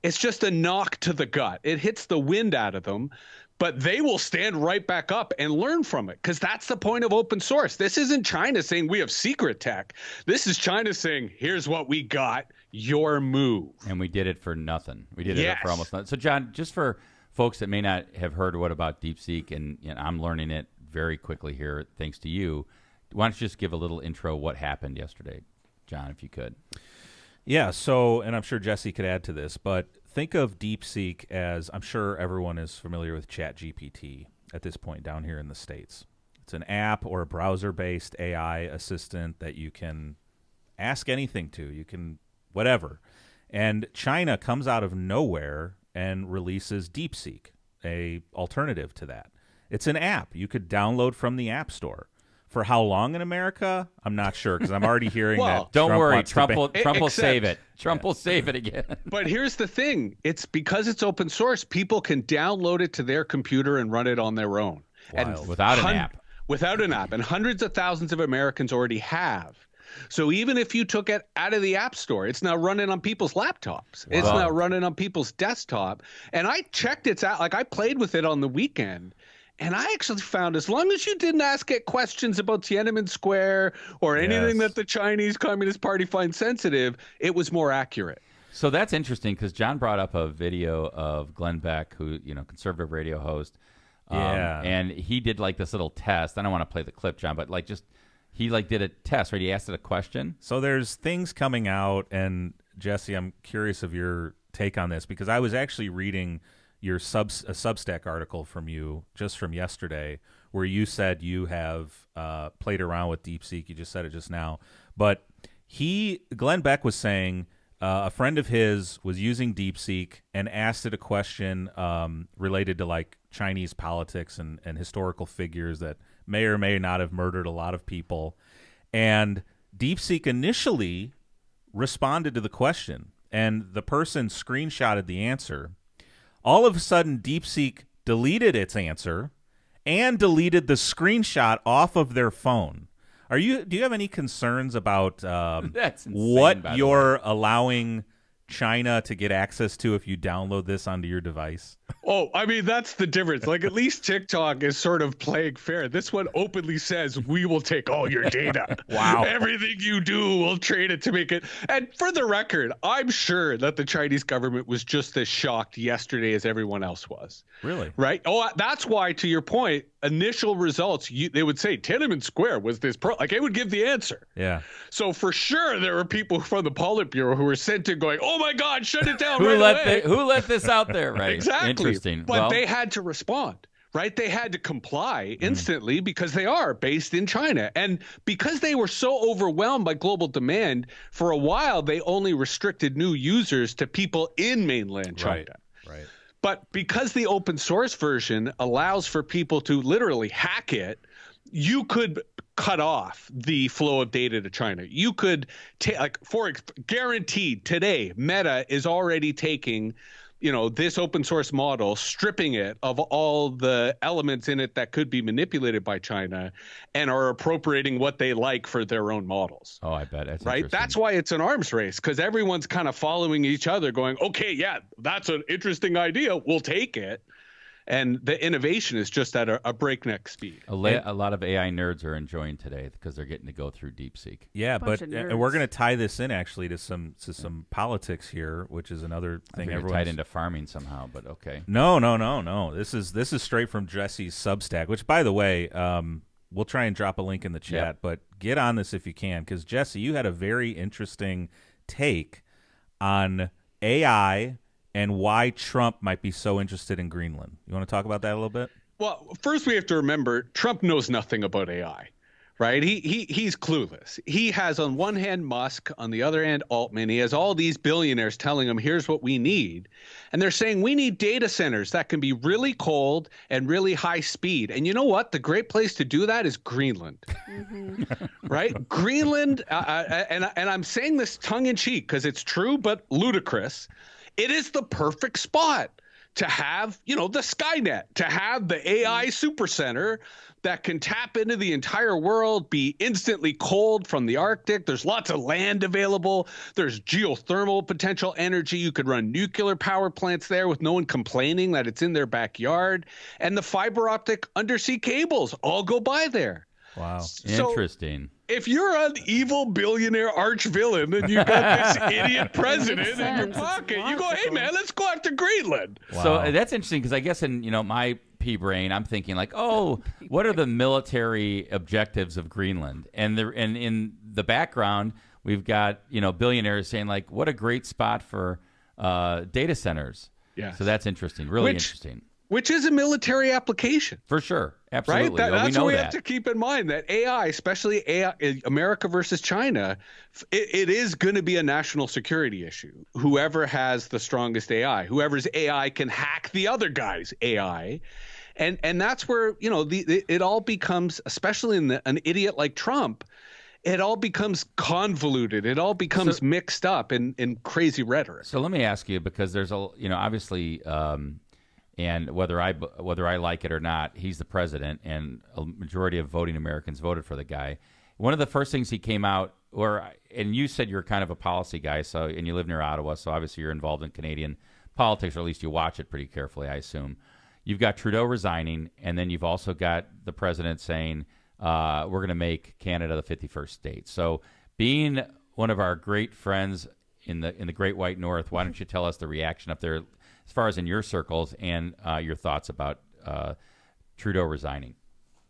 Speaker 10: it's just a knock to the gut. It hits the wind out of them. But they will stand right back up and learn from it because that's the point of open source. This isn't China saying we have secret tech. This is China saying, here's what we got, your move.
Speaker 2: And we did it for nothing. We did it for almost nothing. So, John, just for folks that may not have heard about DeepSeek, and I'm learning it very quickly here thanks to you, why don't you just give a little intro what happened yesterday, John, if you could.
Speaker 3: Yeah, so, and I'm sure Jesse could add to this, but think of DeepSeek as, I'm sure everyone is familiar with ChatGPT at this point down here in the States. It's an app or a browser-based AI assistant that you can ask anything to. You can whatever. And China comes out of nowhere and releases DeepSeek, a alternative to that. It's an app you could download from the App Store. For how long in America? I'm not sure, because I'm already hearing that.
Speaker 2: Don't
Speaker 3: Trump
Speaker 2: worry,
Speaker 3: wants
Speaker 2: Trump
Speaker 3: to
Speaker 2: will save it. Trump will save it again.
Speaker 10: But here's the thing. It's because it's open source, people can download it to their computer and run it on their own. And
Speaker 2: without an app.
Speaker 10: Without an app. And hundreds of thousands of Americans already have. So even if you took it out of the App Store, it's now running on people's laptops. Wow. It's now running on people's desktop. And I checked its out. Like, I played with it on the weekend. And I actually found, as long as you didn't ask it questions about Tiananmen Square or anything that the Chinese Communist Party finds sensitive, it was more accurate.
Speaker 2: So that's interesting, because John brought up a video of Glenn Beck, who, conservative radio host. And he did like this little test. I don't want to play the clip, John, but he did a test, right? He asked it a question.
Speaker 3: So there's things coming out, and Jesse, I'm curious of your take on this, because I was actually reading your Substack article from you just from yesterday, where you said you have played around with DeepSeek. You just said it just now, but Glenn Beck was saying a friend of his was using DeepSeek and asked it a question related to like Chinese politics and historical figures that may or may not have murdered a lot of people, and DeepSeek initially responded to the question, and the person screenshotted the answer. All of a sudden, DeepSeek deleted its answer and deleted the screenshot off of their phone. Do you have any concerns about
Speaker 2: That's insane,
Speaker 3: what you're allowing China to get access to if you download this onto your device?
Speaker 10: Oh, I mean, that's the difference. Like, at least TikTok is sort of playing fair. This one openly says, we will take all your data.
Speaker 3: Wow.
Speaker 10: Everything you do, we'll trade it to make it. And for the record, I'm sure that the Chinese government was just as shocked yesterday as everyone else was.
Speaker 3: Really?
Speaker 10: Right? Oh, that's why, to your point, initial results, they would say Tiananmen Square was this like, it would give the answer.
Speaker 3: Yeah.
Speaker 10: So for sure, there were people from the Politburo who were sent in going, oh my God, shut it down
Speaker 2: who
Speaker 10: away.
Speaker 2: Who let this out there, right?
Speaker 10: Exactly.
Speaker 2: Interesting.
Speaker 10: But they had to respond, right? They had to comply instantly because they are based in China. And because they were so overwhelmed by global demand, for a while, they only restricted new users to people in mainland China.
Speaker 3: Right.
Speaker 10: But because the open source version allows for people to literally hack it, you could cut off the flow of data to China. You could guaranteed today, Meta is already taking, this open source model, stripping it of all the elements in it that could be manipulated by China, and are appropriating what they like for their own models.
Speaker 2: Oh, I bet. That's
Speaker 10: right. That's why it's an arms race, because everyone's kind of following each other going, okay, yeah, that's an interesting idea. We'll take it. And the innovation is just at a breakneck speed.
Speaker 2: A lot of AI nerds are enjoying today because they're getting to go through DeepSeek.
Speaker 3: Yeah, but we're going to tie this in actually to some politics here, which is another thing.
Speaker 2: Everyone's tied into farming somehow, but okay.
Speaker 3: No. This is straight from Jesse's Substack, which, by the way, we'll try and drop a link in the chat. But get on this if you can, because Jesse, you had a very interesting take on AI and why Trump might be so interested in Greenland. You want to talk about that a little bit?
Speaker 10: Well, first we have to remember Trump knows nothing about AI, right? He's clueless. He has on one hand Musk, on the other hand Altman. He has all these billionaires telling him, here's what we need. And they're saying we need data centers that can be really cold and really high speed. And you know what? The great place to do that is Greenland, right? Greenland, and I'm saying this tongue in cheek because it's true but ludicrous. It is the perfect spot to have, the Skynet, to have the AI supercenter that can tap into the entire world, be instantly cold from the Arctic. There's lots of land available. There's geothermal potential energy. You could run nuclear power plants there with no one complaining that it's in their backyard. And the fiber optic undersea cables all go by there.
Speaker 3: Wow.
Speaker 10: So,
Speaker 2: interesting.
Speaker 10: If you're an evil billionaire arch villain and you've got this idiot president in your pocket, you go, hey, man, let's go after Greenland.
Speaker 2: Wow. So that's interesting because I guess in my pea brain, I'm thinking like, oh, what are the military objectives of Greenland? And in the background, we've got, billionaires saying like, what a great spot for data centers.
Speaker 10: Yeah.
Speaker 2: So that's interesting. Really interesting.
Speaker 10: which is a military application.
Speaker 2: For sure. Absolutely.
Speaker 10: Right?
Speaker 2: Well,
Speaker 10: That's
Speaker 2: we know
Speaker 10: what we
Speaker 2: that.
Speaker 10: have to keep in mind, that AI, especially AI, America versus China, it is going to be a national security issue. Whoever has the strongest AI, whoever's AI can hack the other guy's AI. And that's where, it all becomes, especially in an idiot like Trump, it all becomes convoluted. It all becomes mixed up in crazy rhetoric.
Speaker 2: So let me ask you, because there's obviously, and whether I like it or not, he's the president, and a majority of voting Americans voted for the guy. One of the first things he came out, and you said you're kind of a policy guy, and you live near Ottawa, so obviously you're involved in Canadian politics, or at least you watch it pretty carefully, I assume. You've got Trudeau resigning, and then you've also got the president saying, we're going to make Canada the 51st state. So being one of our great friends in the Great White North, why don't you tell us the reaction up there as far as in your circles, and your thoughts about Trudeau resigning?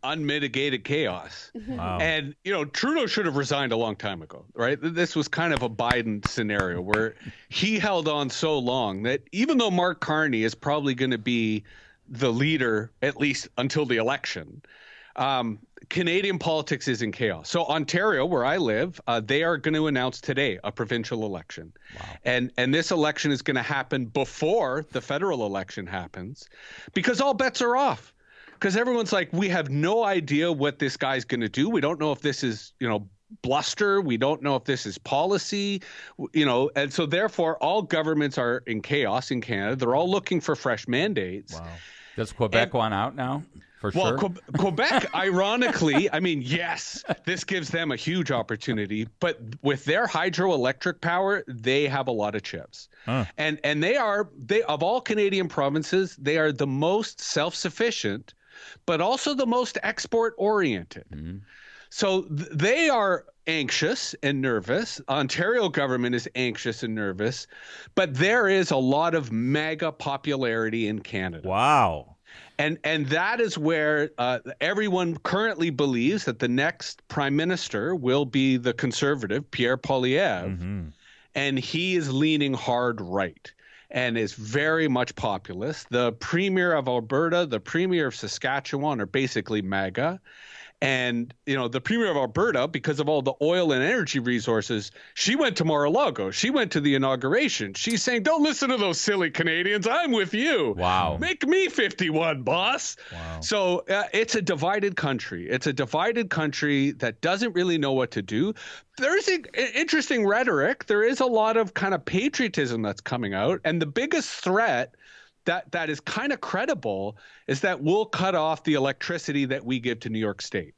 Speaker 10: Unmitigated chaos.
Speaker 3: Wow.
Speaker 10: And, Trudeau should have resigned a long time ago, right? This was kind of a Biden scenario where he held on so long that even though Mark Carney is probably going to be the leader, at least until the election, Canadian politics is in chaos. So Ontario, where I live, they are going to announce today a provincial election. Wow. And this election is going to happen before the federal election happens, because all bets are off. Because everyone's like, we have no idea what this guy's going to do. We don't know if this is, bluster. We don't know if this is policy, and so therefore all governments are in chaos in Canada. They're all looking for fresh mandates.
Speaker 2: Wow. Does Quebec want out now? For sure.
Speaker 10: Quebec, ironically, yes, this gives them a huge opportunity, but with their hydroelectric power, they have a lot of chips. Huh. And they of all Canadian provinces, they are the most self-sufficient, but also the most export-oriented. Mm-hmm. So they are anxious and nervous. Ontario government is anxious and nervous, but there is a lot of mega popularity in Canada.
Speaker 3: Wow.
Speaker 10: And that is where everyone currently believes that the next prime minister will be the conservative, Pierre Poilievre, and he is leaning hard right and is very much populist. The premier of Alberta, the premier of Saskatchewan are basically MAGA. And, the premier of Alberta, because of all the oil and energy resources, she went to Mar-a-Lago. She went to the inauguration. She's saying, don't listen to those silly Canadians. I'm with you.
Speaker 2: Wow.
Speaker 10: Make me 51, boss. Wow. So it's a divided country. It's a divided country that doesn't really know what to do. There's an interesting rhetoric. There is a lot of kind of patriotism that's coming out. And the biggest threat that is kind of credible is that we'll cut off the electricity that we give to New York State,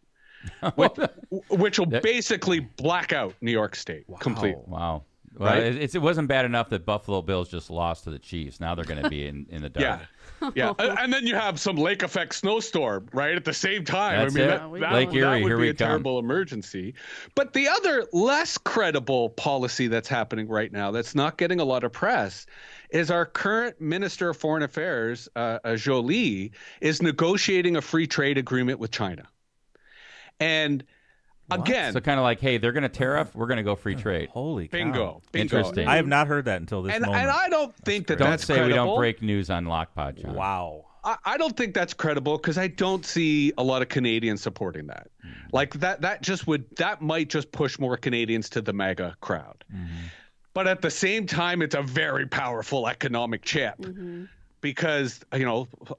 Speaker 10: which will basically black out New York State completely.
Speaker 2: Wow. Well, right? It wasn't bad enough that Buffalo Bills just lost to the Chiefs. Now they're going to be in the dark.
Speaker 10: Yeah. And then you have some lake effect snowstorm right at the same time.
Speaker 2: That's Lake Erie,
Speaker 10: that would
Speaker 2: here
Speaker 10: be
Speaker 2: we
Speaker 10: a terrible emergency. But the other less credible policy that's happening right now that's not getting a lot of press is our current Minister of Foreign Affairs, Jolie, is negotiating a free trade agreement with China. And again,
Speaker 2: so kind of like, hey, they're going to tariff, we're going to go free trade.
Speaker 3: Holy cow.
Speaker 10: Bingo.
Speaker 2: Interesting.
Speaker 3: I have not heard that until this moment.
Speaker 10: And I don't think that's
Speaker 2: Don't say
Speaker 10: credible.
Speaker 2: we don't break news on LOCPod, John.
Speaker 3: Wow.
Speaker 10: I don't think that's credible because I don't see a lot of Canadians supporting that. Like that might just push more Canadians to the MAGA crowd. But at the same time, it's a very powerful economic chip because,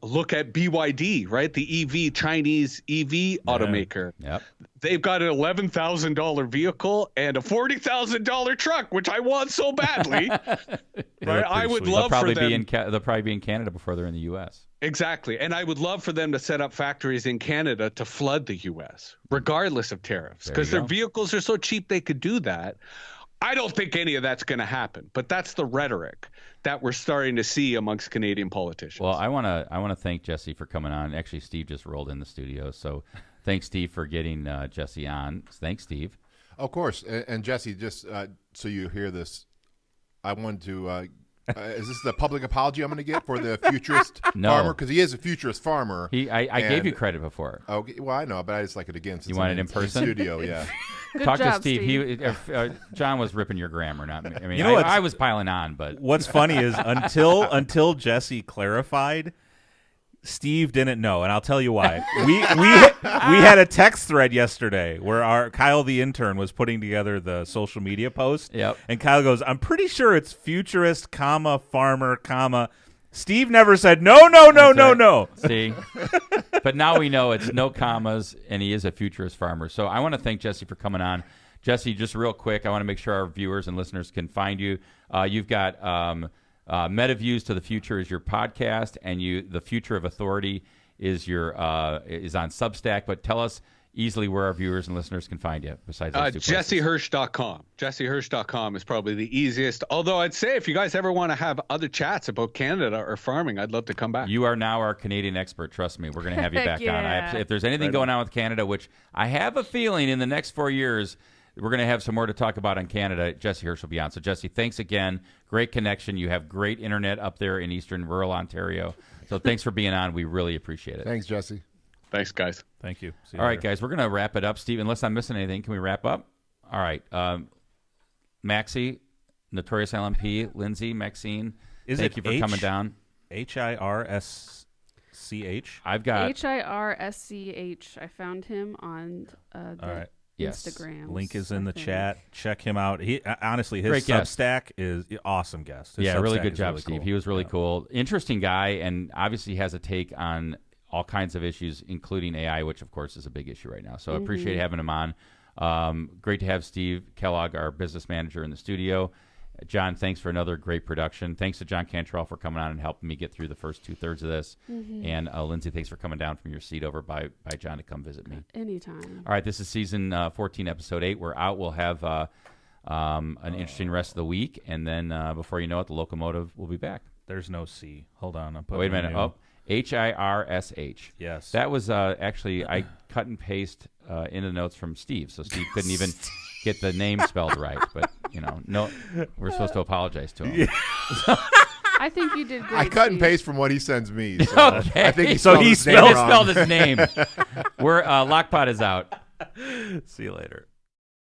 Speaker 10: look at BYD, right? The Chinese EV automaker.
Speaker 2: Yep.
Speaker 10: They've got an $11,000 vehicle and a $40,000 truck, which I want so badly. Right? I would love for them.
Speaker 2: They'll probably be in Canada before they're in the U.S.
Speaker 10: Exactly. And I would love for them to set up factories in Canada to flood the U.S., regardless of tariffs, because their vehicles are so cheap they could do that. I don't think any of that's going to happen, but that's the rhetoric that we're starting to see amongst Canadian politicians.
Speaker 2: Well, I want to thank Jesse for coming on. Actually, Steve just rolled in the studio, so thanks, Steve, for getting Jesse on. Thanks, Steve.
Speaker 11: Of course, and Jesse, just so you hear this, I wanted to. Is this the public apology I'm going to get for the futurist farmer? Because he is a futurist farmer.
Speaker 2: I gave you credit before.
Speaker 11: Okay, well, I know, but I just like it again. Since
Speaker 2: you want it in person?
Speaker 11: Studio, yeah.
Speaker 2: Talk
Speaker 4: job,
Speaker 2: to Steve. John was ripping your grammar, not me. I mean, I was piling on, but
Speaker 3: what's funny is until Jesse clarified, Steve didn't know, and I'll tell you why. We had a text thread yesterday where Kyle the intern was putting together the social media post.
Speaker 2: Yep.
Speaker 3: And Kyle goes, "I'm pretty sure it's futurist, farmer, Steve never said no.
Speaker 2: See, but now we know it's no commas, and he is a futurist farmer. So I want to thank Jesse for coming on. Jesse, just real quick, I want to make sure our viewers and listeners can find you. You've got Meta Views to the Future is your podcast, and The Future of Authority is is on Substack. But tell us easily where our viewers and listeners can find you besides those two places.
Speaker 10: JesseHirsh.com. JesseHirsh.com is probably the easiest. Although I'd say if you guys ever want to have other chats about Canada or farming, I'd love to come back.
Speaker 2: You are now our Canadian expert. Trust me, we're going to have you back on. If there's anything going on with Canada, which I have a feeling in the next 4 years, we're going to have some more to talk about on Canada. Jesse Hirsh will be on. So, Jesse, thanks again. Great connection. You have great internet up there in eastern rural Ontario. So thanks for being on. We really appreciate it.
Speaker 11: Thanks, Jesse.
Speaker 10: Thanks, guys.
Speaker 3: Thank you.
Speaker 2: All right, guys, we're going to wrap it up. Steve, unless I'm missing anything, can we wrap up? All right. Maxie, Notorious LMP, Lindsay, Maxine, thank you for coming down.
Speaker 3: Hirsch?
Speaker 2: I've got
Speaker 4: Hirsch. I found him on Instagram.
Speaker 3: Link is in the chat. Check him out. He honestly, his Substack is awesome guest. His Substack
Speaker 2: really good job,
Speaker 3: really
Speaker 2: Steve.
Speaker 3: Cool.
Speaker 2: He was really cool. Interesting guy, and obviously has a take on all kinds of issues, including AI, which of course is a big issue right now. So I appreciate having him on. Great to have Steve Kellogg, our business manager, in the studio. John, thanks for another great production. Thanks to John Cantrell for coming on and helping me get through the first 2/3 of this. And Lindsay, thanks for coming down from your seat over by John to come visit me.
Speaker 4: Anytime.
Speaker 2: All right, this is season 14, episode 8. We're out. We'll have an interesting rest of the week. And then before you know it, the locomotive will be back.
Speaker 3: There's no C. Hold on. I'm putting
Speaker 2: wait a minute. Oh, Hirsh.
Speaker 3: Yes.
Speaker 2: That was actually, I cut and paste in the notes from Steve. So Steve couldn't even get the name spelled right. But, no, we're supposed to apologize to him.
Speaker 3: Yeah.
Speaker 4: I think you did great.
Speaker 11: I cut and paste from what he sends me. So
Speaker 2: okay.
Speaker 11: I think he
Speaker 2: spelled
Speaker 11: his name wrong.
Speaker 2: spelled his name. LOCPod is out.
Speaker 3: See you later.